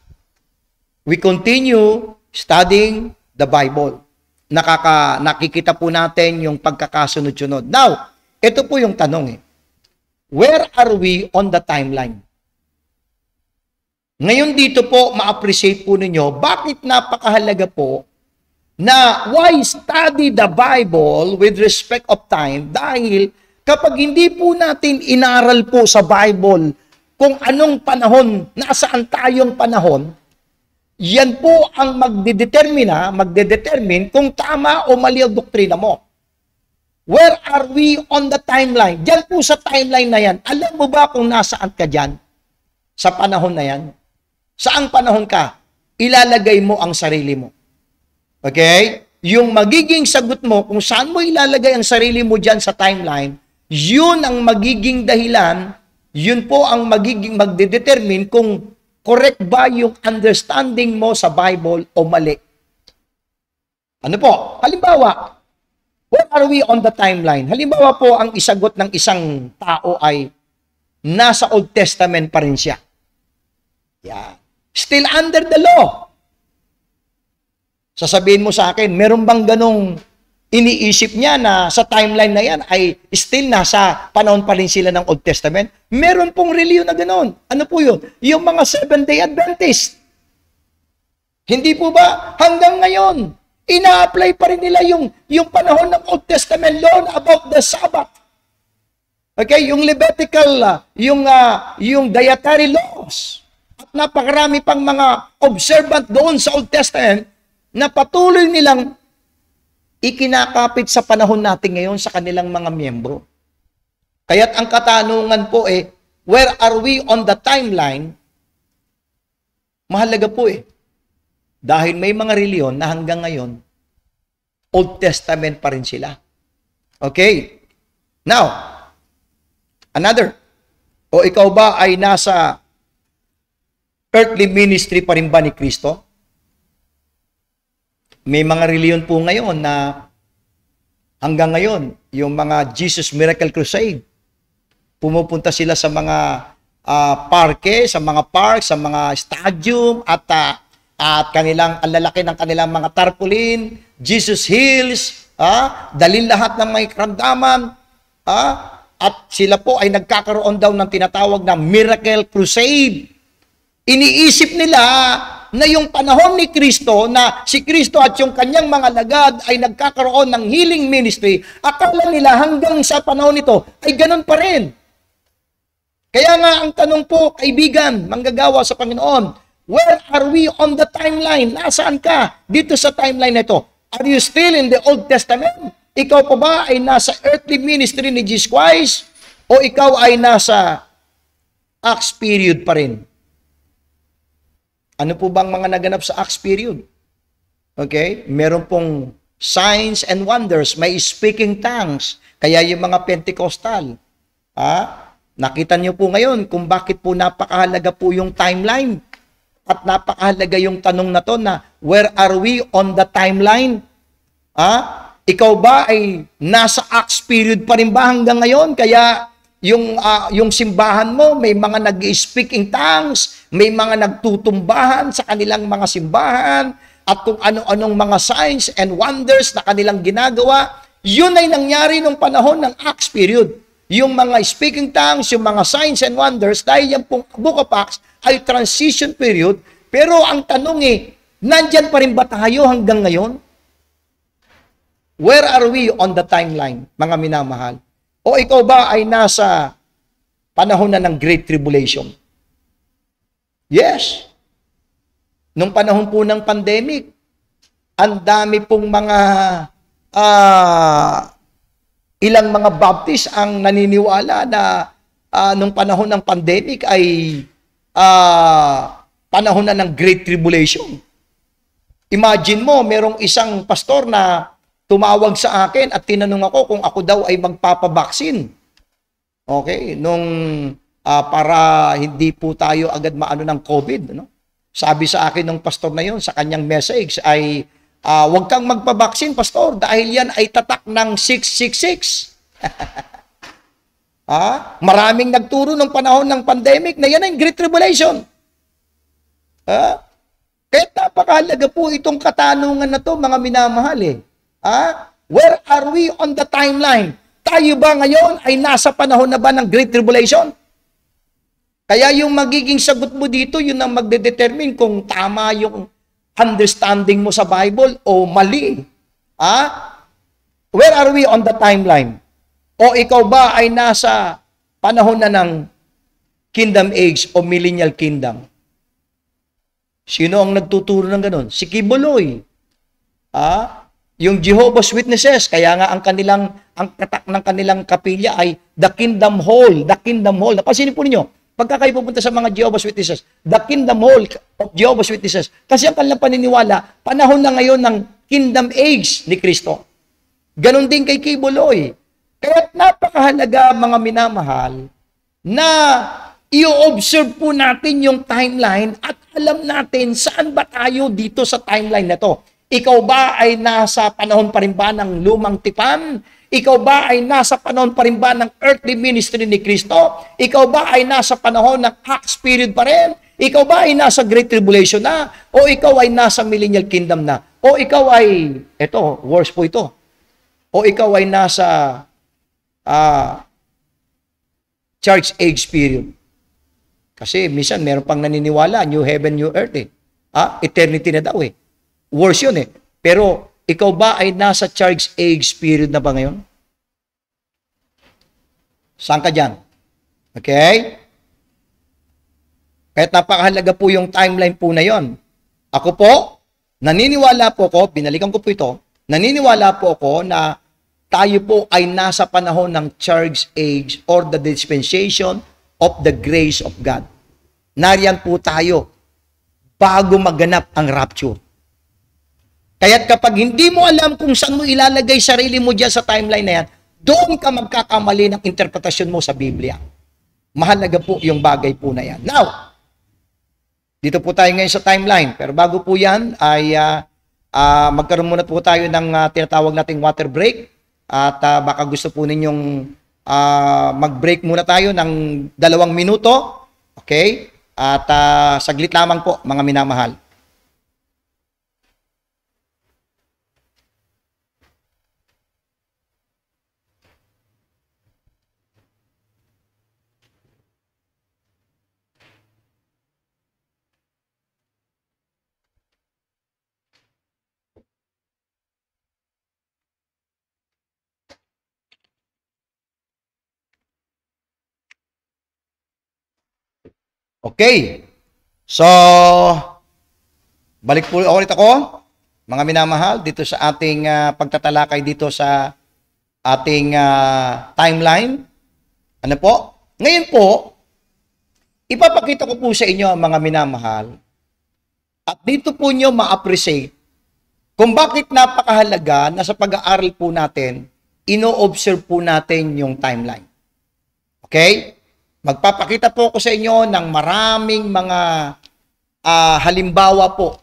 we continue studying the Bible. Nakikita po natin yung pagkakasunod-sunod. Now, ito po yung tanong Where are we on the timeline? Ngayon dito po, ma-appreciate po ninyo, bakit napakahalaga po na why study the Bible with respect of time? Dahil kapag hindi po natin inaral po sa Bible kung anong panahon, nasaan tayong panahon, yan po ang magdedetermine kung tama o mali ang doktrina mo. Where are we on the timeline? Diyan po sa timeline na yan. Alam mo ba kung nasaan ka dyan? Sa panahon na yan? Saang panahon ka? Ilalagay mo ang sarili mo. Okay? Yung magiging sagot mo kung saan mo ilalagay ang sarili mo dyan sa timeline, yun ang magiging dahilan, yun po ang magiging magdedetermine kung correct ba yung understanding mo sa Bible o mali. Ano po? Halimbawa, where are we on the timeline? Halimbawa po, ang isagot ng isang tao ay nasa Old Testament pa rin siya. Yeah. Still under the law. Sasabihin mo sa akin, meron bang ganong iniisip niya na sa timeline na yan ay still nasa panahon pa rin sila ng Old Testament? Meron pong reliyon na ganon. Ano po yun? Yung mga Seventh-day Adventist. Hindi po ba hanggang ngayon, ina-apply pa rin nila yung panahon ng Old Testament law about the Sabbath. Okay? Yung Levitical, yung dietary laws. At napakarami pang mga observant doon sa Old Testament na patuloy nilang ikinakapit sa panahon natin ngayon sa kanilang mga miyembro. Kaya't ang katanungan po where are we on the timeline? Mahalaga po dahil may mga reliyon na hanggang ngayon, Old Testament pa rin sila. Okay? Now, another. O ikaw ba ay nasa earthly ministry pa rin ba ni Kristo? May mga reliyon po ngayon na hanggang ngayon, yung mga Jesus Miracle Crusade, pumupunta sila sa mga parke, sa mga park, sa mga stadium, at kanilang, ang lalaki ng kanilang mga tarpaulin, Jesus Heals, dalhin lahat ng mga karamdaman, at sila po ay nagkakaroon daw ng tinatawag na Miracle Crusade. Iniisip nila na yung panahon ni Kristo, na si Kristo at yung kanyang mga lagad ay nagkakaroon ng healing ministry, akala nila hanggang sa panahon nito ay ganun pa rin. Kaya nga ang tanong po, kaibigan, manggagawa sa Panginoon, where are we on the timeline? Nasaan ka dito sa timeline na ito? Are you still in the Old Testament? Ikaw pa ba ay nasa earthly ministry ni Jesus Christ? O ikaw ay nasa Acts period pa rin? Ano po bang mga naganap sa Acts period? Okay? Meron pong signs and wonders, may speaking tongues. Kaya yung mga Pentecostal, nakita niyo po ngayon kung bakit po napakahalaga po yung timeline. At napakahalaga yung tanong na to na, where are we on the timeline? Ikaw ba ay nasa Acts period pa rin ba hanggang ngayon? Kaya yung simbahan mo, may mga nag-speaking tongues, may mga nagtutumbahan sa kanilang mga simbahan, at kung ano-anong mga signs and wonders na kanilang ginagawa, yun ay nangyari nung panahon ng Acts period. Yung mga speaking tongues, yung mga signs and wonders, dahil yung pong Book of Acts ay transition period, pero ang tanong nandyan pa rin ba tayo hanggang ngayon? Where are we on the timeline, mga minamahal? O ikaw ba ay nasa panahon na ng Great Tribulation? Yes. Nung panahon po ng pandemic, ang dami pong mga ilang mga Baptist ang naniniwala na nung panahon ng pandemic ay panahon na ng Great Tribulation. Imagine mo, merong isang pastor na tumawag sa akin at tinanong ako kung ako daw ay magpapabaksin. Okay? Para hindi po tayo agad maano ng COVID. No? Sabi sa akin ng pastor na yun, sa kanyang message ay, huwag kang magpabaksin, pastor, dahil yan ay tatak ng 666. Maraming nagturo ng panahon ng pandemic na yan ay Great Tribulation. Kaya napakahalaga po itong katanungan na to, mga minamahal Where are we on the timeline? Tayo ba ngayon ay nasa panahon na ba ng Great Tribulation? Kaya yung magiging sagot mo dito, yun ang magdedetermine kung tama yung understanding mo sa Bible o mali. Where are we on the timeline? O ikaw ba ay nasa panahon na ng Kingdom Age o Millennial Kingdom? Sino ang nagtuturo ng ganun? Si Kibuloy. Yung Jehovah's Witnesses, kaya nga ang tatak ng kanilang kapilya ay the Kingdom Hall, the Kingdom Hall. Napansinin po ninyo, pagka kayo pupunta sa mga Jehovah's Witnesses, the Kingdom Hall of Jehovah's Witnesses, kasi ang kanilang paniniwala, panahon na ngayon ng Kingdom Age ni Kristo. Ganon din kay Kibuloy. Kaya napakahalaga, mga minamahal, na i-observe po natin yung timeline at alam natin saan ba tayo dito sa timeline na to. Ikaw ba ay nasa panahon pa rin ba ng lumang tipan? Ikaw ba ay nasa panahon pa rin ba ng earthly ministry ni Kristo? Ikaw ba ay nasa panahon ng Acts period pa rin? Ikaw ba ay nasa Great Tribulation na? O ikaw ay nasa Millennial Kingdom na? O ikaw ay, worse po ito. O ikaw ay nasa Church Age period. Kasi minsan meron pang naniniwala, New Heaven, New Earth eternity na daw Worse yun Pero ikaw ba ay nasa Church Age period na ba ngayon? Saan ka dyan? Okay? Kahit napakahalaga po yung timeline po na yon. Ako po, naniniwala po ako, binalikan ko po ito, naniniwala po ako na tayo po ay nasa panahon ng Church Age or the dispensation of the grace of God. Nariyan po tayo bago maganap ang rapture. Kaya't kapag hindi mo alam kung saan mo ilalagay sarili mo dyan sa timeline na yan, doon ka magkakamali ng interpretasyon mo sa Biblia. Mahalaga po yung bagay po na yan. Now, dito po tayo ngayon sa timeline. Pero bago po yan, ay magkaroon muna po tayo ng tinatawag nating water break. At baka gusto po ninyong mag-break muna tayo ng 2 minuto. Okay? At saglit lamang po, mga minamahal. Okay. So, balik po ulit ako, mga minamahal, dito sa ating pagtatalakay dito sa ating timeline. Ano po? Ngayon po, ipapakita ko po sa inyo, mga minamahal, at dito po nyo ma-appreciate Kung bakit napakahalaga na sa pag-aaral po natin, ino-observe po natin yung timeline. Okay? Magpapakita po ako sa inyo ng maraming mga halimbawa po.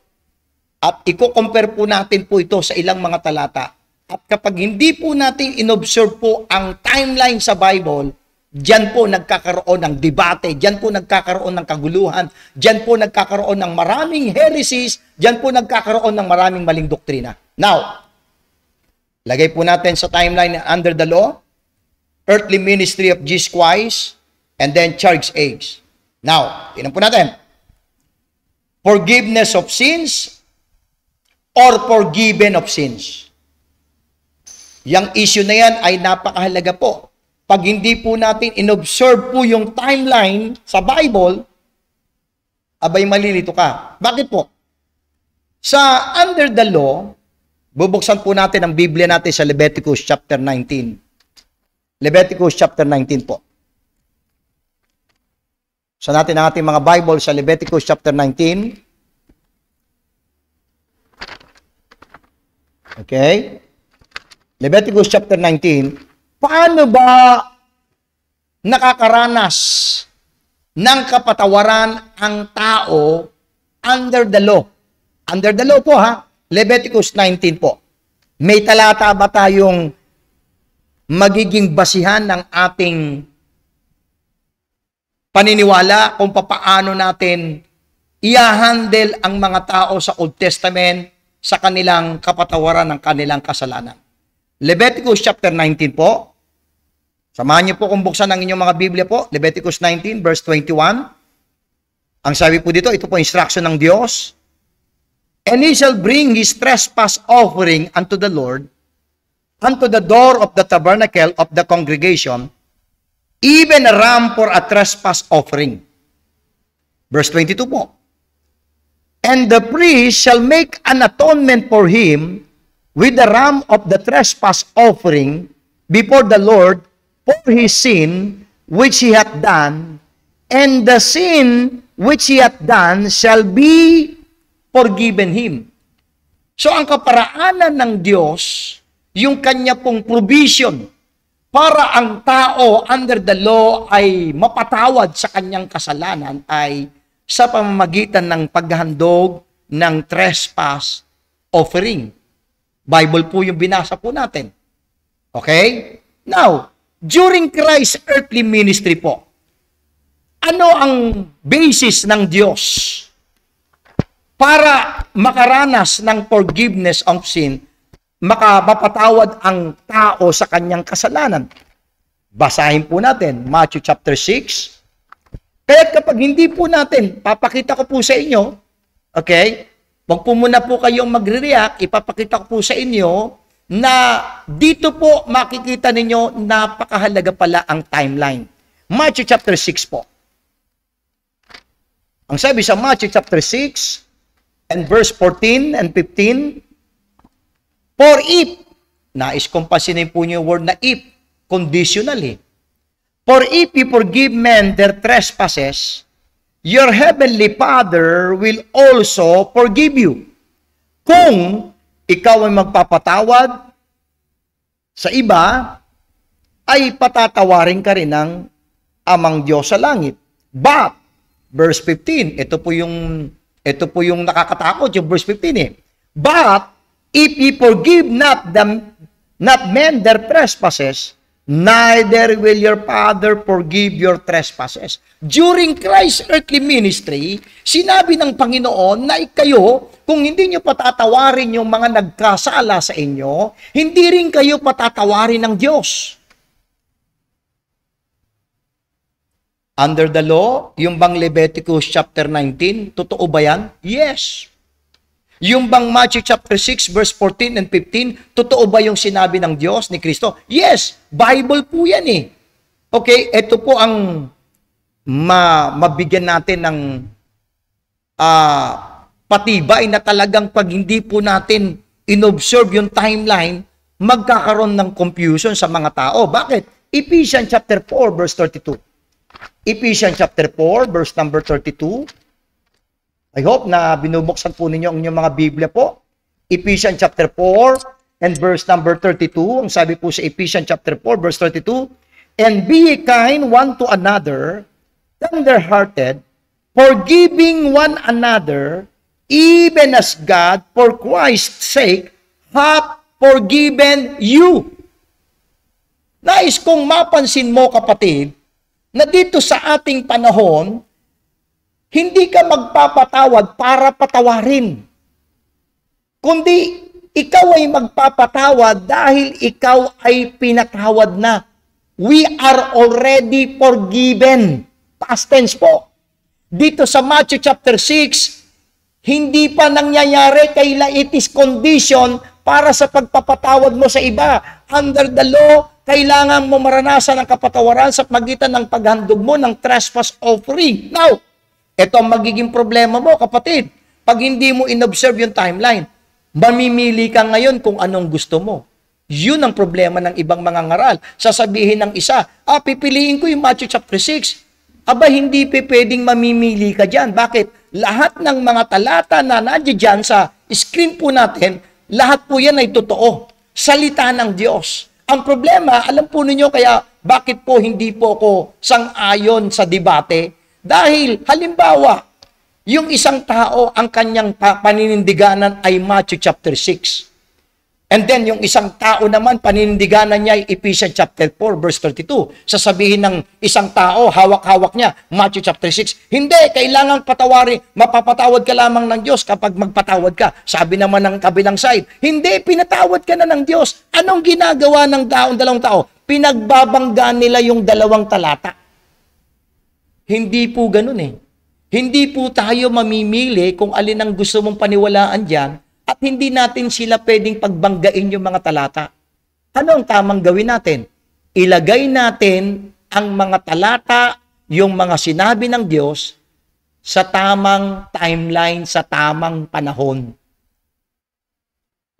At i-compare po natin po ito sa ilang mga talata. At kapag hindi po natin inobserve po ang timeline sa Bible, diyan po nagkakaroon ng debate, diyan po nagkakaroon ng kaguluhan, diyan po nagkakaroon ng maraming heresies, diyan po nagkakaroon ng maraming maling doktrina. Now, lagay po natin sa timeline under the law, earthly ministry of Jesus Christ, and then church age. Now, tingnan po natin. Forgiveness of sins or forgiven of sins. Yang issue na yan ay napakahalaga po. Pag hindi po natin inobserve po yung timeline sa Bible, abay malilito ka. Bakit po? Sa under the law, bubuksan po natin ang Biblia natin sa Leviticus chapter 19. Leviticus chapter 19 po. Sa natin ang ating mga Bible sa Leviticus chapter 19. Okay? Leviticus chapter 19. Paano ba nakakaranas ng kapatawaran ang tao under the law? Under the law po ha. Leviticus 19 po. May talata ba tayong magiging basihan ng ating paniniwala kung papaano natin i-handle ang mga tao sa Old Testament sa kanilang kapatawaran ng kanilang kasalanan? Leviticus chapter 19 po. Samahan niyo po kung buksan ang inyong mga Biblia po. Leviticus 19 verse 21. Ang sabi po dito, ito po instruction ng Diyos. And he shall bring his trespass offering unto the Lord, unto the door of the tabernacle of the congregation, even a ram for a trespass offering. Verse 22 po. And the priest shall make an atonement for him with the ram of the trespass offering before the Lord for his sin which he hath done, and the sin which he hath done shall be forgiven him. So ang kaparaanan ng Diyos, yung kanya pong provision para ang tao under the law ay mapatawad sa kanyang kasalanan ay sa pamamagitan ng paghandog ng trespass offering. Bible po yung binasa po natin. Okay? Now, during Christ's earthly ministry po, ano ang basis ng Diyos para makaranas ng forgiveness of sin, mapatawad ang tao sa kanyang kasalanan? Basahin po natin, Matthew chapter 6. Kaya kapag hindi po natin, papakita ko po sa inyo, okay, wag po muna po kayong magre-react, ipapakita ko po sa inyo na dito po makikita ninyo napakahalaga pala ang timeline. Matthew chapter 6 po. Ang sabi sa Matthew chapter 6 and verse 14 and 15, for if, nais kumpasin po niyo yung word na if, conditionally. For if you forgive men their trespasses, your heavenly Father will also forgive you. Kung ikaw ay magpapatawad sa iba, ay patatawarin ka rin ng amang Diyos sa langit. But, verse 15, ito po yung nakakatakot, yung verse 15 eh. But, if ye forgive not men their trespasses, neither will your Father forgive your trespasses. During Christ's earthly ministry, sinabi ng Panginoon na kayo, kung hindi nyo patatawarin yung mga nagkasala sa inyo, hindi rin kayo patatawarin ng Diyos. Under the law, yung bang Leviticus chapter 19, totoo ba yan? Yes. Yung bang Matthew chapter 6 verse 14 and 15, totoo ba yung sinabi ng Diyos ni Kristo? Yes, Bible po yan eh. Okay, ito po ang mabigyan natin ng patibay na talagang pag hindi po natin inobserve yung timeline, magkakaroon ng confusion sa mga tao. Bakit? Ephesians chapter 4 verse 32. Ephesians chapter 4 verse number 32. I hope na binubuksan po ninyo ang inyong mga Biblia po. Ephesians chapter 4 and verse number 32. Ang sabi po sa Ephesians chapter 4 verse 32, "And be ye kind one to another, tender-hearted, forgiving one another, even as God, for Christ's sake, hath forgiven you." Nais kong mapansin mo, kapatid, na dito sa ating panahon, hindi ka magpapatawad para patawarin, kundi ikaw ay magpapatawad dahil ikaw ay pinatawad na. We are already forgiven. Past tense po. Dito sa Matthew chapter 6, hindi pa nangyayari, kailan it is condition para sa pagpapatawad mo sa iba. Under the law, kailangan mo maranasan ang kapatawaran sa pagitan ng paghandog mo ng trespass offering. Now, ito ang magiging problema mo, kapatid. Pag hindi mo inobserve yung timeline, mamimili ka ngayon kung anong gusto mo. Yun ang problema ng ibang mga ngaral. Sasabihin ng isa, pipiliin ko yung Matthew chapter 6. Aba, hindi pwedeng mamimili ka dyan. Bakit? Lahat ng mga talata na nandiyan sa screen po natin, lahat po yan ay totoo. Salita ng Diyos. Ang problema, alam po ninyo kaya bakit po hindi po ako sang-ayon sa debate? Dahil, halimbawa, yung isang tao, ang kanyang paninindiganan ay Matthew chapter 6. And then, yung isang tao naman, paninindiganan niya ay Ephesians chapter 4, verse 32. Sasabihin ng isang tao, hawak-hawak niya, Matthew chapter 6. Hindi, kailangan patawarin. Mapapatawad ka lamang ng Diyos kapag magpatawad ka. Sabi naman ng kabilang side, hindi, pinatawad ka na ng Diyos. Anong ginagawa ng dalawang tao? Pinagbabanggaan nila yung dalawang talata. Hindi po ganun eh. Hindi po tayo mamimili kung alin ang gusto mong paniwalaan dyan, at hindi natin sila pwedeng pagbanggain yung mga talata. Ano ang tamang gawin natin? Ilagay natin ang mga talata, yung mga sinabi ng Diyos, sa tamang timeline, sa tamang panahon.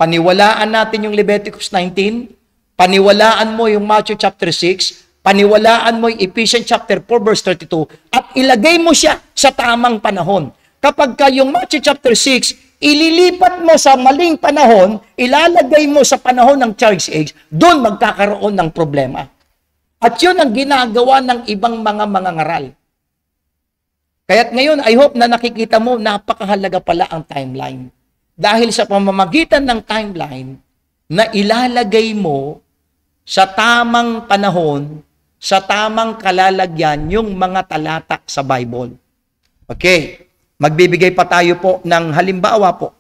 Paniwalaan natin yung Leviticus 19, paniwalaan mo yung Matthew chapter 6, paniwalaan mo yung Ephesians chapter 4 verse 32, at ilagay mo siya sa tamang panahon. Kapag yung Matthew chapter 6, ililipat mo sa maling panahon, ilalagay mo sa panahon ng Church Age, doon magkakaroon ng problema. At yun ang ginagawa ng ibang mga ngaral. Kaya't ngayon, I hope na nakikita mo, napakahalaga pala ang timeline. Dahil sa pamamagitan ng timeline, na ilalagay mo sa tamang panahon, sa tamang kalalagyan, yung mga talata sa Bible. Okay. Magbibigay pa tayo po ng halimbawa po.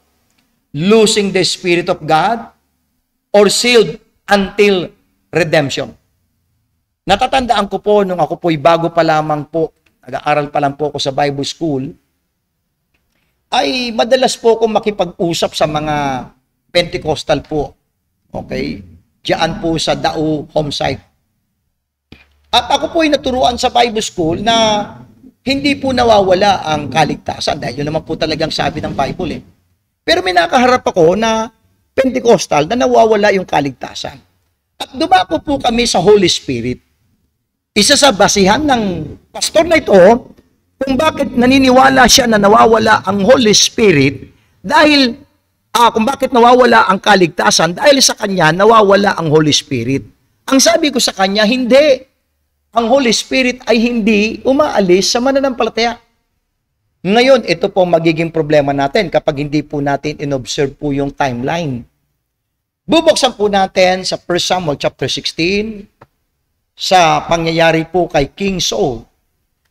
Losing the Spirit of God or sealed until redemption. Natatandaan ko po nung ako po'y bago pa lamang po, nag-aaral pa lang po ako sa Bible School, ay madalas po akong makipag-usap sa mga Pentecostal po. Okay? Diyan po sa Dao home site. At ako po'y naturuan sa Bible School na hindi po nawawala ang kaligtasan dahil yun naman po talagang sabi ng Bible eh. Pero may nakaharap ako na Pentecostal na nawawala yung kaligtasan. At dumako po kami sa Holy Spirit. Isa sa basihan ng pastor na ito kung bakit naniniwala siya na nawawala ang Holy Spirit dahil kung bakit nawawala ang kaligtasan dahil sa kanya nawawala ang Holy Spirit. Ang sabi ko sa kanya, hindi. Ang Holy Spirit ay hindi umaalis sa mananampalataya. Ngayon, ito po magiging problema natin kapag hindi po natin inobserve po yung timeline. Bubuksan po natin sa 1 Samuel chapter 16 sa pangyayari po kay King Saul.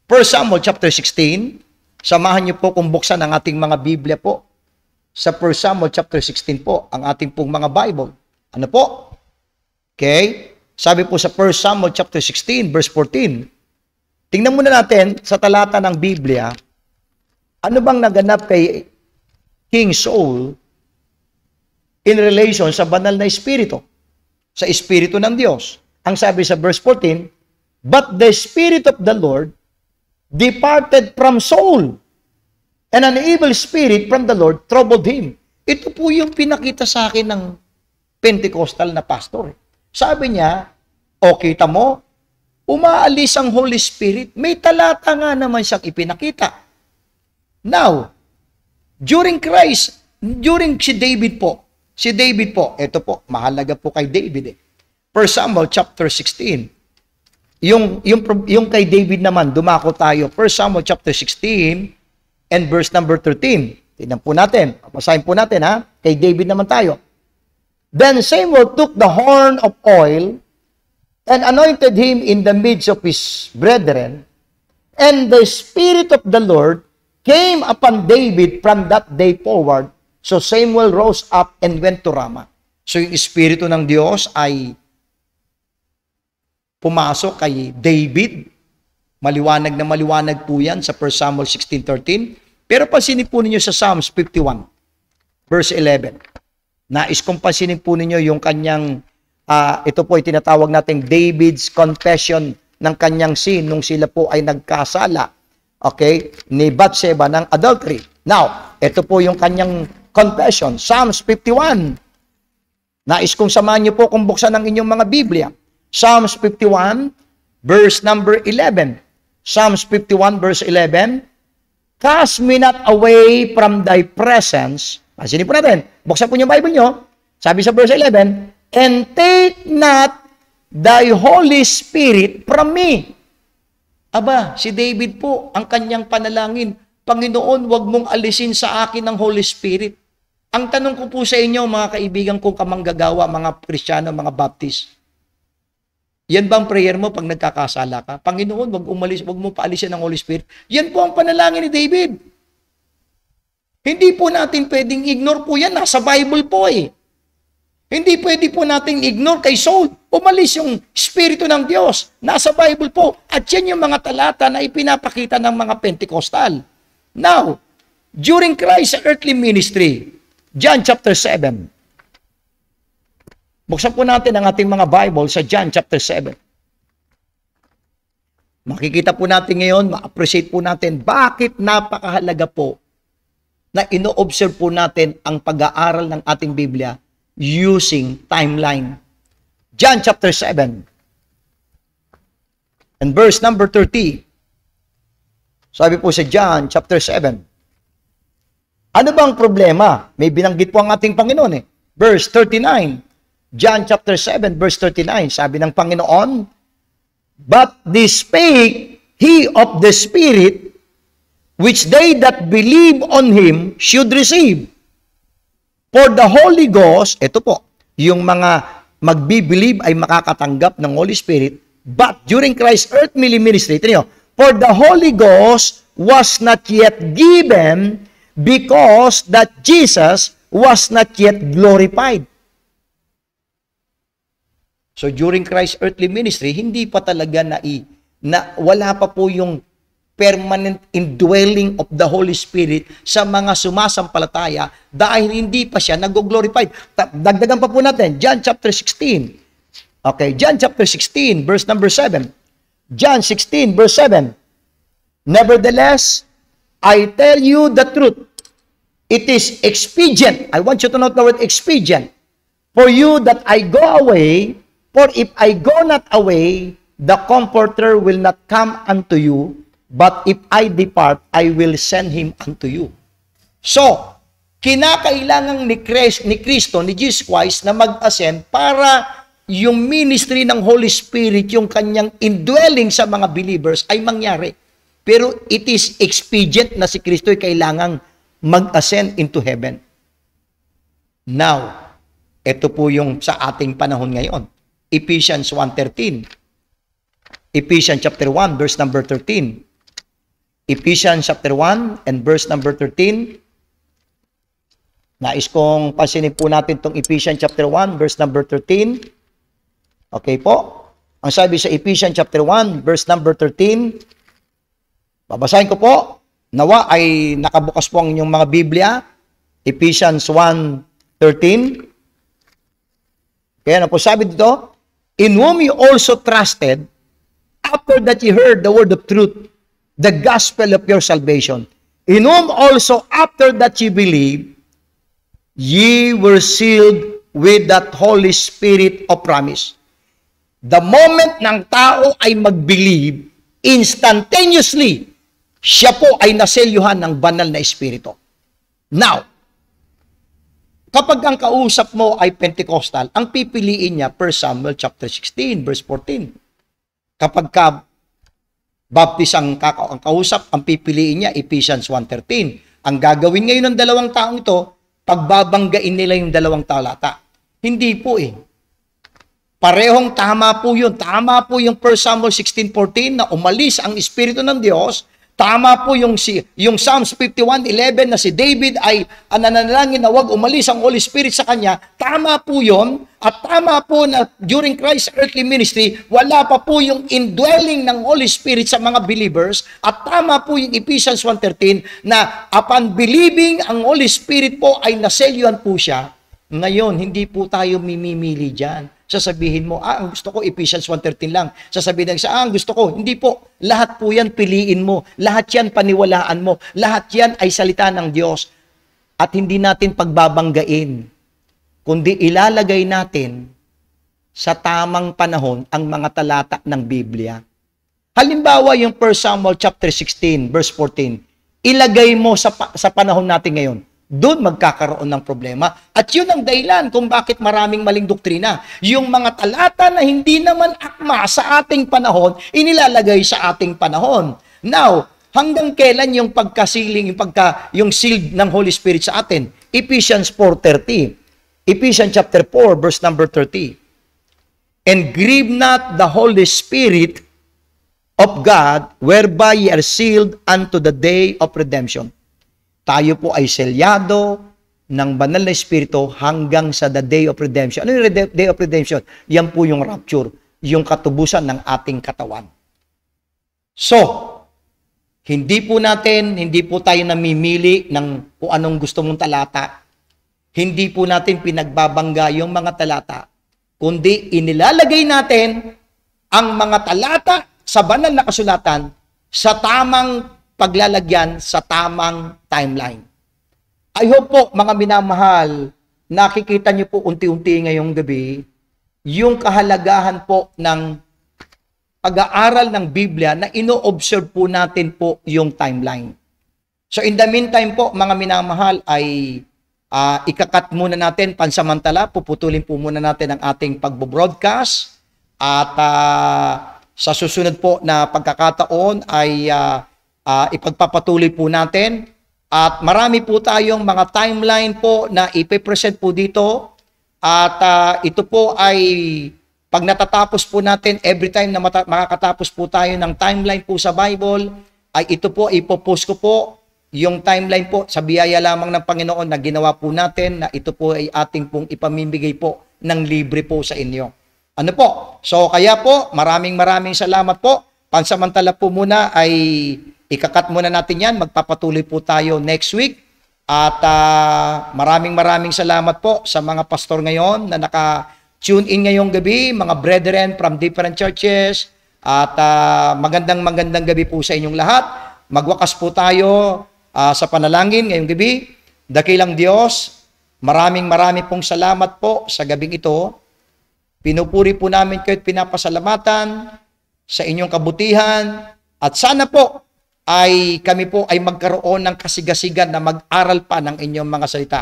1 Samuel chapter 16, samahan niyo po kung buksan ang ating mga Biblia po. Sa 1 Samuel chapter 16 po, ang ating pong mga Bible. Ano po? Okay? Sabi po sa 1 Samuel chapter 16, verse 14, tingnan muna natin sa talata ng Biblia, ano bang naganap kay King Saul in relation sa banal na espiritu, sa espiritu ng Diyos. Ang sabi sa verse 14, but the Spirit of the Lord departed from Saul, and an evil spirit from the Lord troubled him. Ito po yung pinakita sa akin ng Pentecostal na pastor. Sabi niya, kita mo, umaalis ang Holy Spirit. May talata nga naman siyang ipinakita. Now, during si David po, Si David po, ito po, mahalaga po kay David eh. 1 Samuel chapter 16. Yung kay David naman, dumako tayo. 1 Samuel chapter 16 and verse number 13. Tingnan po natin. Basahin po natin ha. Kay David naman tayo. Then Samuel took the horn of oil and anointed him in the midst of his brethren. And the Spirit of the Lord came upon David from that day forward. So Samuel rose up and went to Ramah. So yung Espiritu ng Diyos ay pumasok kay David. Maliwanag na maliwanag po yan sa 1 Samuel 16:13. Pero pansinin po ninyo sa Psalms 51, verse 11. Nais kong pansinin po ninyo yung kanyang, ito po ay tinatawag nating David's confession ng kanyang sin nung sila po ay nagkasala, okay, ni Bathsheba ng adultery. Now, ito po yung kanyang confession, Psalms 51. Nais kong samahan niyo po kung buksan ang inyong mga Biblia. Psalms 51, verse number 11. Psalms 51, verse 11. Cast me not away from thy presence. Pansinin po natin. Buksan po yung Bible nyo. Sabi sa verse 11, and take not thy Holy Spirit from me. Aba, si David po, ang kanyang panalangin, Panginoon, wag mong alisin sa akin ang Holy Spirit. Ang tanong ko po sa inyo, mga kaibigan kong kamanggagawa, mga Kristiyano, mga Baptist, yan ba ang prayer mo pag nagkakasala ka? Panginoon, wag mo paalisin ang Holy Spirit. Yan po ang panalangin ni David. Hindi po natin pwedeng ignore po yan. Nasa Bible po eh. Hindi pwede po natin ignore kay Saul. Umalis yung Espiritu ng Diyos. Nasa Bible po. At yan yung mga talata na ipinapakita ng mga Pentecostal. Now, during Christ's earthly ministry, John chapter 7, buksan po natin ang ating mga Bible sa John chapter 7. Makikita po natin ngayon, ma-appreciate po natin bakit napakahalaga po na ino-observe po natin ang pag-aaral ng ating Biblia using timeline. John chapter 7 and verse number 30. Sabi po sa John chapter 7, ano bang problema? May binanggit po ang ating Panginoon eh. Verse 39. John chapter 7, verse 39, sabi ng Panginoon, but this spake he of the Spirit, which they that believe on him should receive. For the Holy Ghost, ito po, yung mga magbi-believe ay makakatanggap ng Holy Spirit, but during Christ's earthly ministry, ito nyo, for the Holy Ghost was not yet given because that Jesus was not yet glorified. So during Christ's earthly ministry, hindi pa talaga wala pa po yung permanent indwelling of the Holy Spirit sa mga sumasampalataya dahil hindi pa siya nag-glorified. Dagdagan pa po natin, John chapter 16. Okay, John chapter 16, verse number 7. John 16, verse 7. Nevertheless, I tell you the truth. It is expedient. I want you to note the word expedient. For you that I go away, for if I go not away, the Comforter will not come unto you, but if I depart, I will send him unto you. So, kinakailangan ni Kristo, ni Jesus Christ, na mag-ascend para yung ministry ng Holy Spirit, yung kanyang indwelling sa mga believers ay mangyari. Pero it is expedient na si Kristo ay kailangang mag-ascend into heaven. Now, ito po yung sa ating panahon ngayon. Ephesians 1:13. Ephesians chapter 1, verse number 13. Ephesians chapter 1 and verse number 13. Nais kong pansinin po natin itong Ephesians chapter 1, verse number 13. Okay po. Ang sabi sa Ephesians chapter 1, verse number 13. Babasahin ko po. Nawa ay nakabukas po ang inyong mga Biblia. Ephesians 1:13. Kaya ano po sabi dito? In whom you also trusted, after that you heard the word of truth, the gospel of your salvation, in whom also after that you believe, ye were sealed with that Holy Spirit of promise. The moment ng tao ay mag-believe, instantaneously, siya po ay naselyuhan ng banal na Espiritu. Now, Kapag ang kausap mo ay Pentecostal, ang pipiliin niya 1 Samuel chapter 16, verse 14. Kapag Baptist ang kausap, ang pipiliin niya Ephesians 1:13. Ang gagawin ngayon ng dalawang taong ito, pagbabanggain nila yung dalawang talata. Hindi po eh. Parehong tama po yun. Tama po yung 1 Samuel 16:14 na umalis ang Espiritu ng Diyos. Tama po yung Psalms 51:11 na si David ay nananalangin na wag umalis ang Holy Spirit sa kanya. Tama po yun. At tama po na during Christ's earthly ministry, wala pa po yung indwelling ng Holy Spirit sa mga believers. At tama po yung Ephesians 1:13 na upon believing, ang Holy Spirit po ay naselyuhan po siya. Ngayon, hindi po tayo mimimili dyan. Sasabihin mo, ang gusto ko Ephesians 1:13 lang. Sasabihin ng isa, ang gusto ko. Hindi po. Lahat po yan piliin mo. Lahat yan paniwalaan mo. Lahat yan ay salita ng Diyos. At hindi natin pagbabanggain, kundi ilalagay natin sa tamang panahon ang mga talata ng Biblia. Halimbawa, yung 1 Samuel chapter 16, verse 14. Ilagay mo sa panahon natin ngayon. Doon magkakaroon ng problema. At yun ang dahilan kung bakit maraming maling doktrina. Yung mga talata na hindi naman akma sa ating panahon, inilalagay sa ating panahon. Now, hanggang kailan yung pagkasiling, yung sealed ng Holy Spirit sa atin? Ephesians 4:30. Ephesians chapter 4, verse number 30. And grieve not the Holy Spirit of God, whereby ye are sealed unto the day of redemption. Tayo po ay selyado ng banal na Espiritu hanggang sa the day of redemption. Ano yung day of redemption? Yan po yung rapture, yung katubusan ng ating katawan. So, hindi po tayo namimili ng kung anong gusto mong talata. Hindi po natin pinagbabangga yung mga talata, kundi inilalagay natin ang mga talata sa banal na kasulatan sa tamang paglalagyan sa tamang timeline. I hope po, mga minamahal, nakikita niyo po unti-unti ngayong gabi yung kahalagahan po ng pag-aaral ng Biblia na ino-observe po natin po yung timeline. So in the meantime po, mga minamahal, ay ikakat muna natin pansamantala, puputulin po muna natin ang ating pagbo-broadcast at sa susunod po na pagkakataon ay ipagpapatuloy po natin at marami po tayong mga timeline po na ipipresent po dito at ito po ay pag natatapos po natin, every time na makakatapos po tayo ng timeline po sa Bible, ay ito po, ipopost ko po yung timeline po sa biyaya lamang ng Panginoon na ginawa po natin na ito po ay ating pong ipamimigay po ng libre po sa inyo. Ano po? So kaya po, maraming salamat po. Pansamantala po muna ay ikakat muna natin yan. Magpapatuloy po tayo next week. At maraming salamat po sa mga pastor ngayon na naka-tune in ngayong gabi, mga brethren from different churches. At magandang gabi po sa inyong lahat. Magwakas po tayo sa panalangin ngayong gabi. Dakilang Diyos, maraming pong salamat po sa gabing ito. Pinupuri po namin kayo at pinapasalamatan sa inyong kabutihan. At sana po ay kami po ay magkaroon ng kasigasigan na mag-aral pa ng inyong mga salita.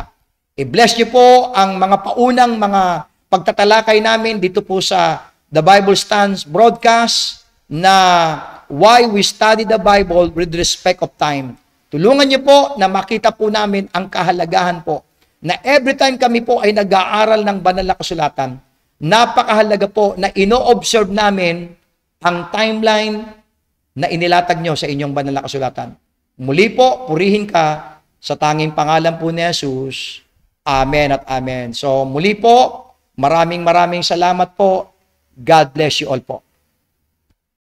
I-bless niyo po ang mga paunang mga pagtatalakay namin dito po sa The Bible Stands broadcast na why we study the Bible with respect of time. Tulungan niyo po na makita po namin ang kahalagahan po na every time kami po ay nag-aaral ng banal na kasulatan, napakahalaga po na ino-observe namin ang timeline na inilatag nyo sa inyong banal na kasulatan. Muli po, purihin ka sa tanging pangalan po ni Jesus. Amen at amen. So muli po, maraming salamat po. God bless you all po.